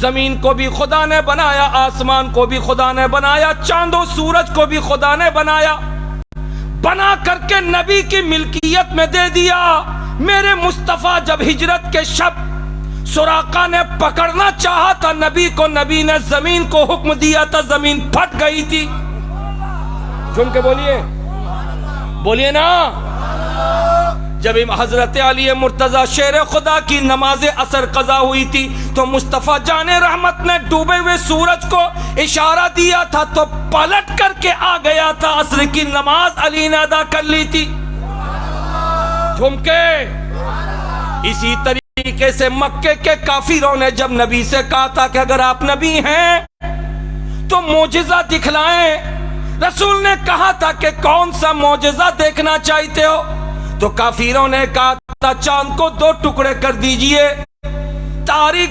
زمین کو بھی خدا نے بنایا، آسمان کو بھی خدا نے بنایا، چاند و سورج کو بھی خدا نے بنایا، بنا کر کے نبی کی ملکیت میں دے دیا۔ میرے مصطفیٰ جب ہجرت کے شب سراقہ نے پکڑنا چاہا تھا نبی کو، نبی نے زمین کو حکم دیا تھا، زمین پھٹ گئی تھی۔ جھوم کے بولیے نا۔ جب حضرت علی مرتضی شیر خدا کی نماز عصر قضا ہوئی تھی تو مصطفیٰ جان رحمت نے ڈوبے ہوئے سورج کو اشارہ دیا تھا تو پلٹ کر کے آ گیا تھا، عصر کی نماز علی نے ادا کر لی تھی۔ جھوم کے اسی طریقے سے مکے کے کافروں نے جب نبی سے کہا تھا کہ اگر آپ نبی ہیں تو معجزہ دکھلائیں، رسول نے کہا تھا کہ کون سا معجزہ دیکھنا چاہتے ہو؟ تو کافروں نے کہا تھا چاند کو 2 ٹکڑے کر دیجئے، تاریخ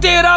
13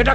এটা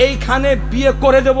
এইখানে বিয়ে করে দেব,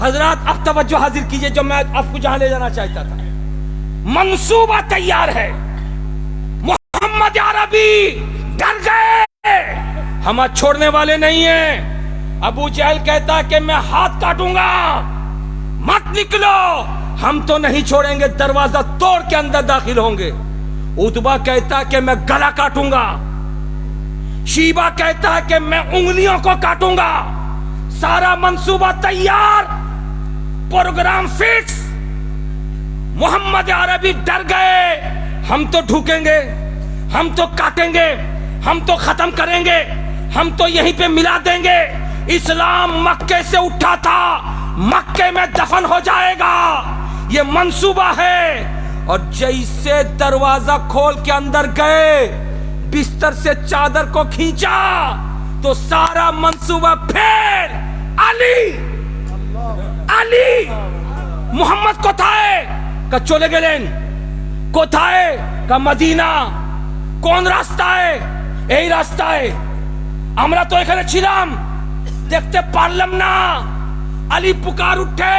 حضرات اب توجہ حاضر کیجئے، جو میں آپ کو جہاں لے جانا چاہتا تھا. منصوبہ تیار ہے. محمد عربی ڈر گئے، ہم چھوڑنے والے نہیں ہیں. ابو جہل کہتا کہ میں ہاتھ کاٹوں گا، مت نکلو. ہم تو نہیں چھوڑیں گے، دروازہ توڑ کے اندر داخل ہوں گے. عتبہ کہتا کہ میں گلا کاٹوں گا. شیبہ کہتا ہے کہ میں انگلیوں کو کاٹوں گا. سارا منصوبہ تیار، پروگرام فکس. محمد عربی ڈر گئے، ہم تو ڈھوکیں گے، ہم تو کاٹیں گے، ہم تو ختم کریں گے، ہم تو یہیں پہ ملا دیں گے. اسلام مکے سے اٹھا تھا، مکے میں دفن ہو جائے گا، یہ منصوبہ ہے. اور جیسے دروازہ کھول کے اندر گئے، بستر سے چادر کو کھینچا تو سارا منصوبہ پھیل. علی محمد কোথায় কা চলে গেলেন, কোথায় কা মদিনা, কোন রাস্তায়, এই রাস্তায়. আমরা তো এখানে ছিলাম, দেখতে পারলাম না. আলী পুকার উঠে,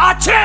আছে,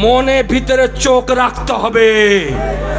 মনে ভিতরে চোখ রাখতে হবে.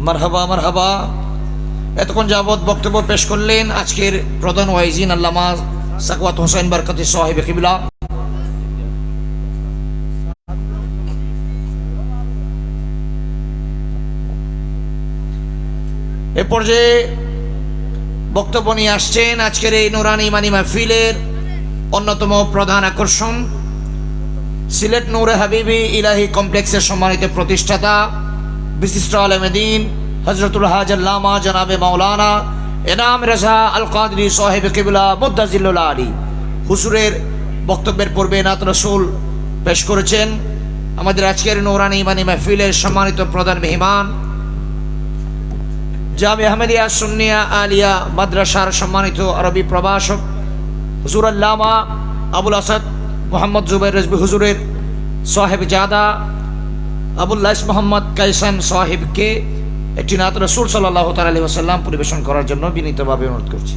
মারহাবা মারহাবা। এতক্ষণ যাবৎ বক্তব্য পেশ করলেন আজকের প্রধান ওয়াইজিন আল্লামা সাকওয়াত হোসেন বরকতি সাহেব কিবলা। এ পর্যায়ে বক্তব্য নিয়ে আসছেন আজকের এই নুরানি ইমানি মাহফিলের অন্যতম প্রধান আকর্ষণ, সিলেট নূরে হাবিবি ইলাহি কমপ্লেক্সের সম্মানিত প্রতিষ্ঠাতা বিশিষ্ট আলেমে দ্বীন হযরতুল হাজ আল্লামা জনাবে মাওলানা এনাম রেজা আল কাদরি সাহেব কিবলা মুদ্দাজিল্লুল আলী হুজুরের বক্তব্যের পূর্বে নাত রাসূল পেশ করেছেন। আমাদের আজকের নূরানি ইমানি মাহফিলের সম্মানিত প্রধান মেহমান, জামে আহমদিয়া সুন্নিয়া আলিয়া মাদ্রাসার সম্মানিত আরবি প্রভাষক হুজুর আল্লামা আবুল আসাদ মোহাম্মদ জুবাইর রিজভী হুজুরের সাহেব জাদা আবুল্লাহ মোহাম্মদ কাইসাম সাহেবকে একটি নাত রাসূল সাল্লাল্লাহু তাআলা আলাইহি ওয়াসাল্লাম পরিবেশন করার জন্য বিনীতভাবে অনুরোধ করছি।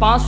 5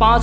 5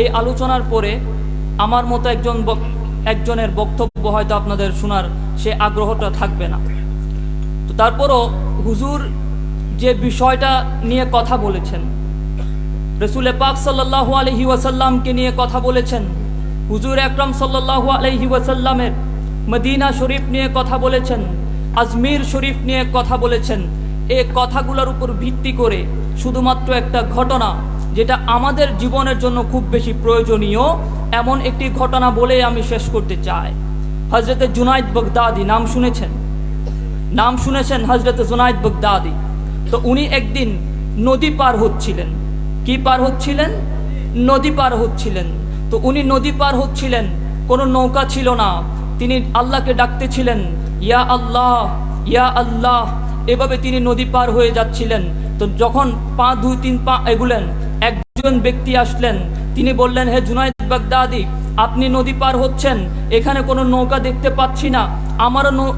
এই আলোচনার পরে আমার মতো একজনের বক্তব্য হয়তো আপনাদের শোনার সে আগ্রহটা থাকবে না। তো তারপরও হুজুর যে বিষয়টা নিয়ে কথা বলেছেন, রসুল পাক সাল্লাল্লাহু আলাইহি ওয়াসাল্লামকে নিয়ে কথা বলেছেন, হুজুর আকরাম সাল্লাল্লাহু আলাইহি ওয়াসাল্লামের মদিনা শরীফ নিয়ে কথা বলেছেন, আজমির শরীফ নিয়ে কথা বলেছেন। এই কথাগুলোর উপর ভিত্তি করে শুধুমাত্র একটা ঘটনা, যেটা আমাদের জীবনের জন্য খুব বেশি প্রয়োজনীয়, এমন একটি ঘটনা বলে আমি শেষ করতে চাই। হযরত জুনাইদ বাগদাদি নাম শুনেছেন? নাম শুনেছেন হযরত জুনাইদ বাগদাদি? তো উনি একদিন নদী পার হচ্ছিলেন। কি পার হচ্ছিলেন? নদী পার হচ্ছিলেন। তো উনি নদী পার হচ্ছিলেন, কোনো নৌকা ছিল না, তিনি আল্লাহকে ডাকতেছিলেন, ইয়া আল্লাহ ইয়া আল্লাহ, এভাবে তিনি নদী পার হয়ে যাচ্ছিলেন। তো যখন 2-3 পা এগুলেন, একজন ব্যক্তি আসলেন, তিনি বললেন, হে জুনাইদ বাগদাদি, আপনি নদী পার হচ্ছেন, এখানে কোনো নৌকা দেখতে পাচ্ছি না,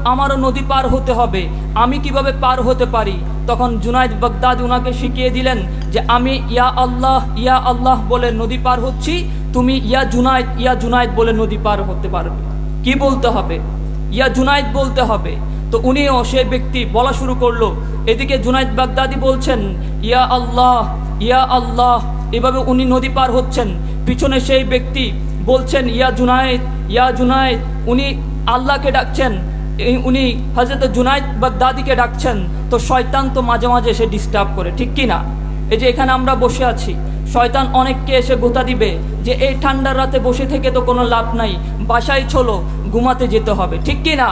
আমারও নদী পার হতে হবে, আমি কিভাবে পার হতে পারি? তখন জুনাইদ বাগদাদি ওনাকে শিখিয়ে দিলেন যে আমি ইয়া আল্লাহ বলে নদী পার হচ্ছি, তুমি ইয়া জুনাইদ বলে নদী পার হতে পারবে। কি বলতে হবে? ইয়া জুনাইদ বলতে হবে। তো উনিও সেই ব্যক্তি বলা শুরু করলো। এদিকে জুনাইদ বাগদাদি বলছেন ইয়া আল্লাহ, এভাবে উনি নদী পার হচ্ছেন। পিছনে সেই ব্যক্তি বলছেন ইয়া জুনাইদ, উনি আল্লাহকে ডাকছেন, উনি হযরত জুনাইদ বাগদাদিকে ডাকছেন। তো শয়তান তো মাঝে মাঝে এসে ডিস্টার্ব করে, ঠিক কি না? এই যে এখানে আমরা বসে আছি, শয়তান অনেককে এসে গোতা দিবে যে এই ঠান্ডার রাতে বসে থেকে তো কোনো লাভ নাই, বাসায় চলো, ঘুমাতে যেতে হবে, ঠিক কি না?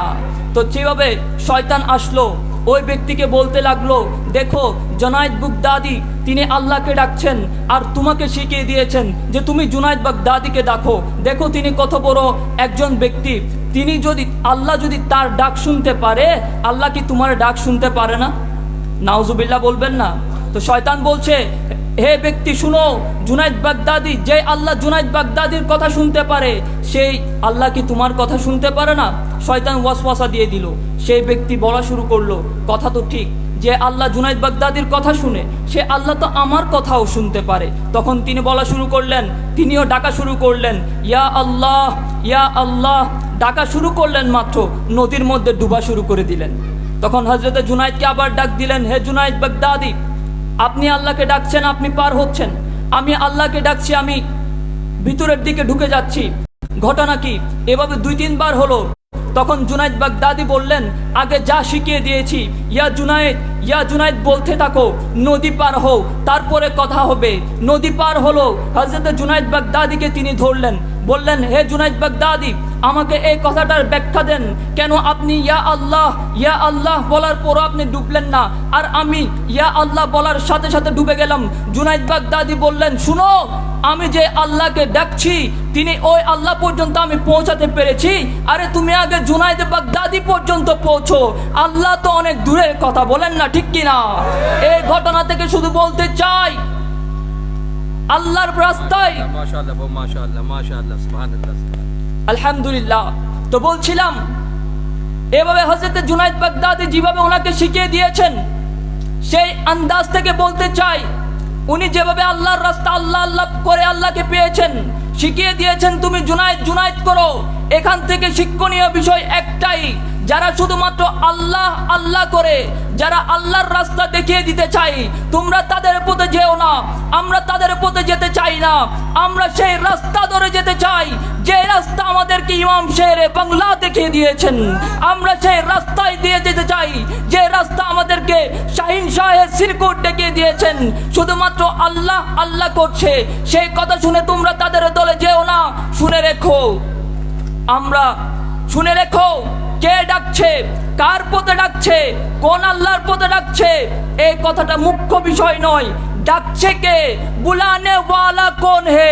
তো যেভাবে শয়তান আসলো, ওই ব্যক্তিকে বলতে লাগলো, দেখো জুনাইদ বাগদাদি তিনি আল্লাহকে ডাকছেন আর তোমাকে শিখিয়ে দিয়েছেন যে তুমি জুনাইদ বাগদাদিকে ডাকো। দেখো তিনি কত বড় একজন ব্যক্তি, তিনি আল্লাহ যদি তার ডাক শুনতে পারে, আল্লাহ কি তোমার ডাক শুনতে পারে না? নাউজুবিল্লাহ বলবেন না? তো শয়তান বলছে, হে ব্যক্তি শুনো, জুনাইদ বাগদাদি, যে আল্লাহ জুনাইদ বাগদাদির কথা শুনতে পারে, সেই আল্লাহ কি তোমার কথা শুনতে পারে না? শয়তান ওয়াসওয়াসা দিয়ে দিল। সেই ব্যক্তি বলা শুরু করলো, কথা তো ঠিক, যে আল্লাহ জুনাইদ বাগদাদির কথা শুনে, সে আল্লাহ তো আমার কথাও শুনতে পারে। তখন তিনি বলা শুরু করলেন, তিনিও ডাকা শুরু করলেন ইয়া আল্লাহ, ডাকা শুরু করলেন, মাত্র নদীর মধ্যে ডুবা শুরু করে দিলেন। তখন হযরত জুনাইদকে আবার ডাক দিলেন, হে জুনাইদ বাগদাদি, আপনি আল্লাহকে ডাকছেন, আপনি পার হচ্ছেন, আমি আল্লাহকে ডাকছি, আমি ভিতরের দিকে ঢুকে যাচ্ছি, ঘটনা কি? এভাবে 2-3 বার হলো। তখন জুনাইদ বাগদাদি বললেন, আগে যা শিখিয়ে দিয়েছি, ইয়া জুনাইদ বলতে থাকো, নদী পার হও, তারপরে কথা হবে। নদী পার হলো, হযরত জুনাইদ বাগদাদিকে তিনি ধরলেন, বললেন, হে জুনাইদ বাগদাদি, আমাকে এই কথাটার ব্যাখ্যা দেন, কেন আপনি ইয়া আল্লাহ বলার পরও আপনি ডুবলেন না, আর আমি ইয়া আল্লাহ বলার সাথে সাথে ডুবে গেলাম? জুনাইদ বাগদাদি বললেন, শুনো, আমি যে আল্লাহকে ডাকছি, তিনি ওই আল্লাহ পর্যন্ত আমি পৌঁছাতে পেরেছি। আরে তুমি আগে জুনাইদ বাগদাদি পর্যন্ত পৌঁছো, আল্লাহ তো অনেক দূরের কথা, বলেন না ঠিক কিনা? এই ঘটনা থেকে শুধু বলতে চাই, আল্লাহর রাস্তায় আলহামদুলিল্লাহ। তো বলছিলাম, এভাবে হযরত জুনাইদ বাগদাদি যেভাবে ওনাকে শিখিয়ে দিয়েছেন, সেই আন্দাজ থেকে বলতে চাই, উনি যেভাবে আল্লাহর রাস্তা আল্লাহ করে আল্লাহকে পেয়েছেন, শিখিয়ে দিয়েছেন তুমি জুনাইদ করো। এখান থেকে শিক্ষণীয় বিষয় একটাই, যারা শুধুমাত্র আল্লাহ করে, যারা আল্লাহর রাস্তা দেখিয়ে দিতে চাই, তোমরা তাদের পথে যেও না, আমরা তাদের পথে যেতে চাই না। আমরা সেই রাস্তা ধরে যেতে চাই যে রাস্তা আমাদেরকে ইমাম শেরে বাংলা দেখিয়ে দিয়েছেন। আমরা সেই রাস্তায় দিয়ে যেতে চাই যে রাস্তা আমাদেরকে শাহিন শাহের সিরকুট দেখিয়ে দিয়েছেন। শুধুমাত্র আল্লাহ করছে, সেই কথা শুনে তোমরা তাদের দলে যেও না। শুনে রেখো কে ডাকছে, কার পথে ডাকছে, কোন আল্লাহর পথে ডাকছে, এই কথাটা মুখ্য বিষয় নয়। ডাকছে কে, বুলানে ওয়ালা কোন হে,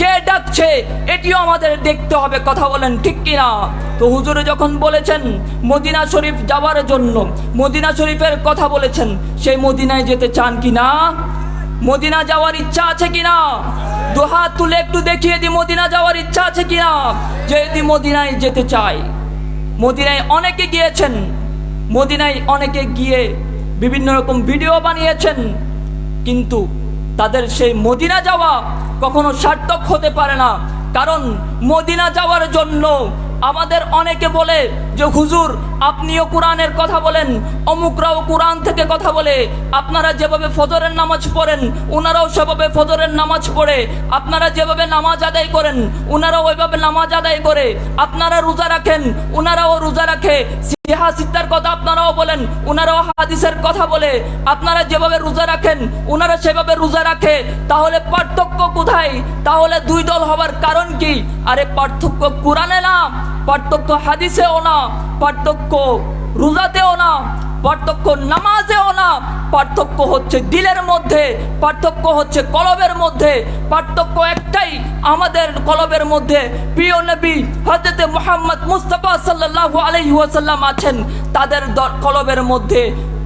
কে ডাকছে এটিও আমাদের দেখতে হবে, কথা বলেন ঠিক কিনা? তো হুজুরে যখন বলেছেন মদিনা শরীফ যাওয়ার জন্য, মদিনা শরীফের কথা বলেছেন, সেই মদিনায় যেতে চান কিনা? মদিনা যাওয়ার ইচ্ছা আছে কিনা? দুহাত তুলে একটু দেখিয়ে দি, মদিনা যাওয়ার ইচ্ছা আছে কিনা? যদি মদিনায় যেতে চাই, মদিনায় অনেকে গিয়েছেন, মদিনায় অনেকে গিয়ে বিভিন্ন রকম ভিডিও বানিয়েছেন, কিন্তু তাদের সেই মদিনা যাওয়া কখনো সার্থক হতে পারে না। কারণ মদিনা যাওয়ার জন্য আমাদের অনেকে বলে যে হুজুর আপনিও কোরআনের কথা বলেন, অমুকরাও কোরআন থেকে কথা বলে, আপনারা যেভাবে ফজরের নামাজ পড়েন ওনারাও সেভাবে ফজরের নামাজ পড়ে, আপনারা যেভাবে নামাজ আদায় করেন ওনারাও ওইভাবে নামাজ আদায় করে, আপনারা রোজা রাখেন ওনারাও রোজা রাখে, সিহা সিত্তার কথা আপনারাও বলেন, ওনারাও হাদিসের কথা বলে, আপনারা যেভাবে রোজা রাখেন ওনারা সেভাবে রোজা রাখে। তাহলে পার্থক্য কোথায়? তাহলে দুই দল হবার কারণ কি? আরে পার্থক্য কোরআনে না, পার্থক্য হাদিসেও না, পার্থক্য রোজাতেও না, পার্থক্য নামাজেও না, পার্থক্য হচ্ছে দিলের মধ্যে, পার্থক্য হচ্ছে কলবের মধ্যে। পার্থক্য একটাই, আমাদের কলবের মধ্যে প্রিয় নবী হযরত মুহাম্মদ মুস্তাফা সাল্লাল্লাহু আলাইহি ওয়াসাল্লাম আছেন, তাদের কলবের মধ্যে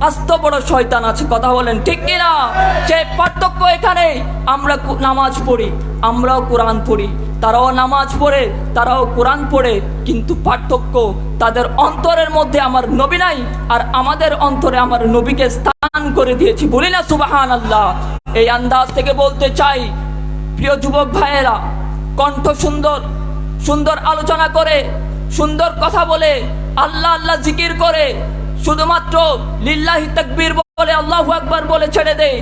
আস্ত বড় শয়তান আছে, কথা বলেন ঠিক কিনা? সেই পার্থক্য এখানে। আমরা নামাজ পড়ি, আমরাও কোরআন পড়ি, তারাও নামাজ পড়ে, তারাও কোরআন পড়ে, কিন্তু পার্থক্য তাদের অন্তরের মধ্যে আমার নবী নাই, আর আমাদের অন্তরে আমার নবীকে স্থান করে দিয়েছি। বলি না সুবহানাল্লাহ। এই আন্দাজ থেকে বলতে চাই, প্রিয় যুবক ভাইয়েরা, কণ্ঠ সুন্দর, সুন্দর আলোচনা করে, সুন্দর কথা বলে, আল্লাহ আল্লাহ জিকির করে, শুধুমাত্র লিল্লাহি তাকবীর বলে, আল্লাহু আকবার বলে ছেড়ে দেয়,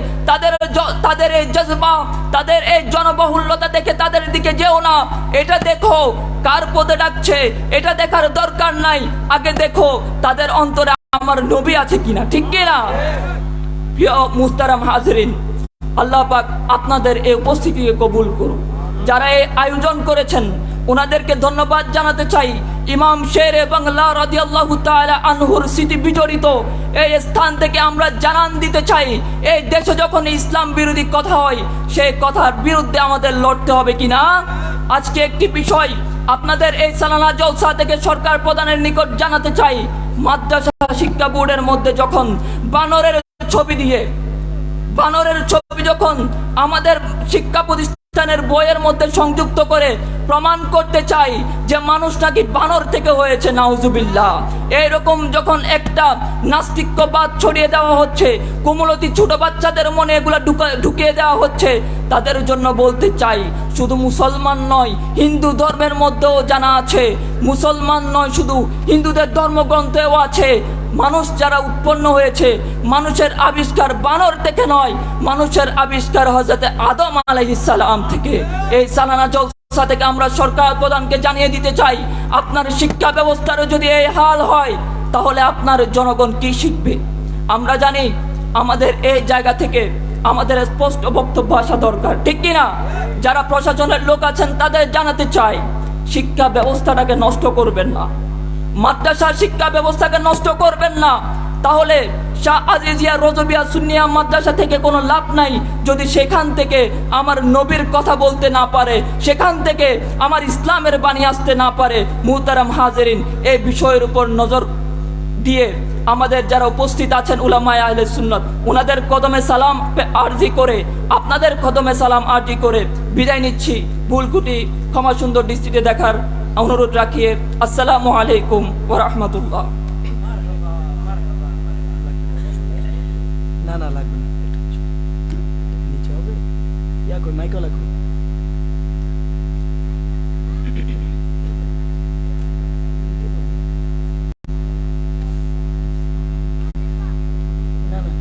তাদের এই জজবা, তাদের এই জনবহুল্যতা দেখে তাদের দিকে যেও না। এটা দেখো কার পদে ডাকছে, এটা দেখার দরকার নাই। আগে দেখো তাদের অন্তরে আমার নবী আছে কিনা, ঠিক কিনা? প্রিয় মুহতারাম হাজরিন, আল্লাহ পাক আপনাদের এই উপস্থিতিকে কবুল করুন। যারা এই আয়োজন করেছেন ওনাদেরকে ধন্যবাদ জানাতে চাই। ইমাম শেরে বাংলা রাদিয়াল্লাহু তাআলা আনহুর স্মৃতি বিজড়িত এই স্থান থেকে আমরা জানান দিতে চাই, এই দেশে যখন ইসলাম বিরোধী কথা হয়, সেই কথার বিরুদ্ধে আমাদের লড়তে হবে কিনা। আজকে একটি বিষয় আপনাদের এই সালানা জলসা থেকে সরকার প্রধানের নিকট জানাতে চাই। মাদ্রাসা শিক্ষা বোর্ডের মধ্যে যখন বানরের ছবি যখন আমাদের শিক্ষা প্রতিষ্ঠানের বইয়ের মধ্যে সংযুক্ত করে প্রমাণ করতে চাই যে মানুষ নাকি বানর থেকে হয়েছে, নাউজুবিল্লাহ। এইরকম যখন একটা নাস্তিক্যবাদ ছড়িয়ে দেওয়া হচ্ছে, কোমলতি ছোট বাচ্চাদের মনে এগুলা ঢুকিয়ে দেওয়া হচ্ছে, তাদের জন্য বলতে চাই, শুধু মুসলমান নয়, হিন্দু ধর্মের মধ্যেও জানা আছে, মুসলমান নয় শুধু হিন্দুদের ধর্মগ্রন্থেও আছে, মানুষ যারা উৎপন্ন হয়েছে, মানুষের আবিষ্কার বানর থেকে নয়, মানুষের আবিষ্কার হযরতে আদম আলাইহিস সালাম থেকে। এই সালানা জলসা থেকে আমরা সরকার প্রধানকে জানিয়ে দিতে চাই, আপনার শিক্ষা ব্যবস্থারও যদি এই হাল হয়, তাহলে আপনার জনগণ কি শিখবে? আমরা জানি আমাদের এই জায়গা থেকে আমাদের স্পষ্ট বক্তব্য আসা দরকার, ঠিক কিনা? যারা প্রশাসনের লোক আছেন তাদের জানাতে চাই, শিক্ষা ব্যবস্থাটাকে নষ্ট করবেন না, মাদ্রাসার শিক্ষা ব্যবস্থাকে নষ্ট করবেন না। তাহলে শাহ আজিজিয়া রজবিয়া সুন্নিয়া মাদ্রাসা থেকে কোনো লাভ নাই যদি সেখান থেকে আমার নবীর কথা বলতে না পারে, সেখান থেকে আমার ইসলামের বাণী আসতে না পারে। মুহতারাম হাজিরিন, এই বিষয়ের উপর নজর দিয়ে আমাদের যারা উপস্থিত আছেন উলামায়ে আহলে সুন্নাত, ওনাদের কদমে সালাম আরজি করে, আপনাদের কদমে সালাম আরজি করে বিদায় নিচ্ছি। ভুলকুটি ক্ষমা সুন্দর দৃষ্টিতে দেখার অনুরোধ রাখিয়ে আসসালামু আলাইকুম ওয়া রাহমাতুল্লাহ। না না লাগবে না, নিচে হবে, ইয়া কই মাইকও লাগবে। না না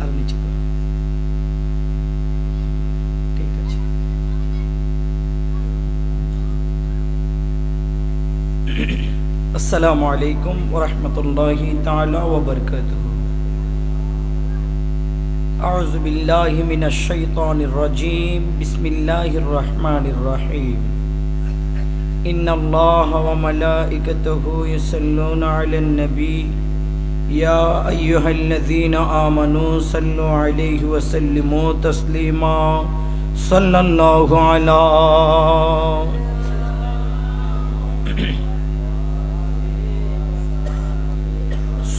আর নিচে করো। ঠিক আছে। আসসালামু আলাইকুম ওয়া রাহমাতুল্লাহি তাআলা ওয়া বারাকাতুহু। أعوذ بالله من الشيطان الرجيم بسم الله الرحمن الرحيم إن الله وملائكته يصلون على النبي يا أيها الذين آمنوا صلوا عليه وسلموا تسليما صلى الله على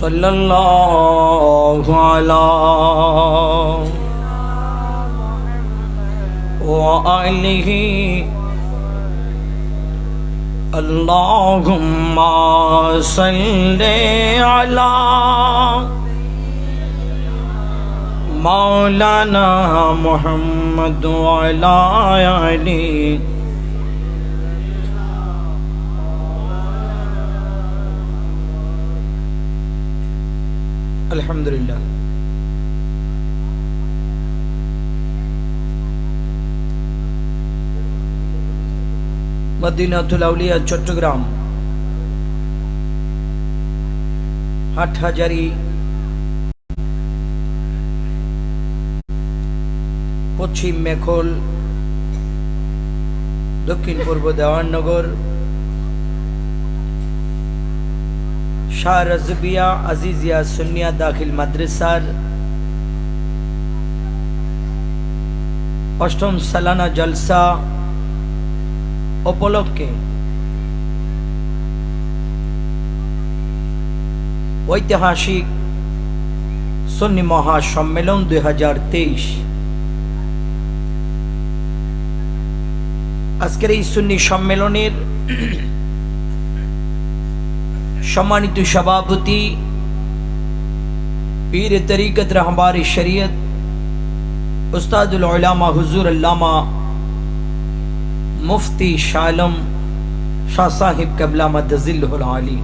صلى الله على وآله اللهم صل على مولانا محمد وعلى آله আলহামদুলিল্লাহ। মদিনাতুল আউলিয়া চট্টগ্রাম হাটহাজারী পশ্চিম মেখল দক্ষিণ পূর্ব দেওয়াননগর শাহ রাজবিয়া আজিজিয়া সুন্নিয়া দাখিল মাদ্রাসার অষ্টম সালানা জলসা উপলক্ষে ঐতিহাসিক সুন্নি মহাসম্মেলন 2023 আজকের এই সুন্নি সম্মেলনের সম্মানিত সভাপতি পীর তরিকত রাহবার শরীয়ত উস্তাদুল উলামা হুজুর আল্লামা মুফতি শাহ আলম শাহ সাহিব কবলা মদজিল্লুল আলী,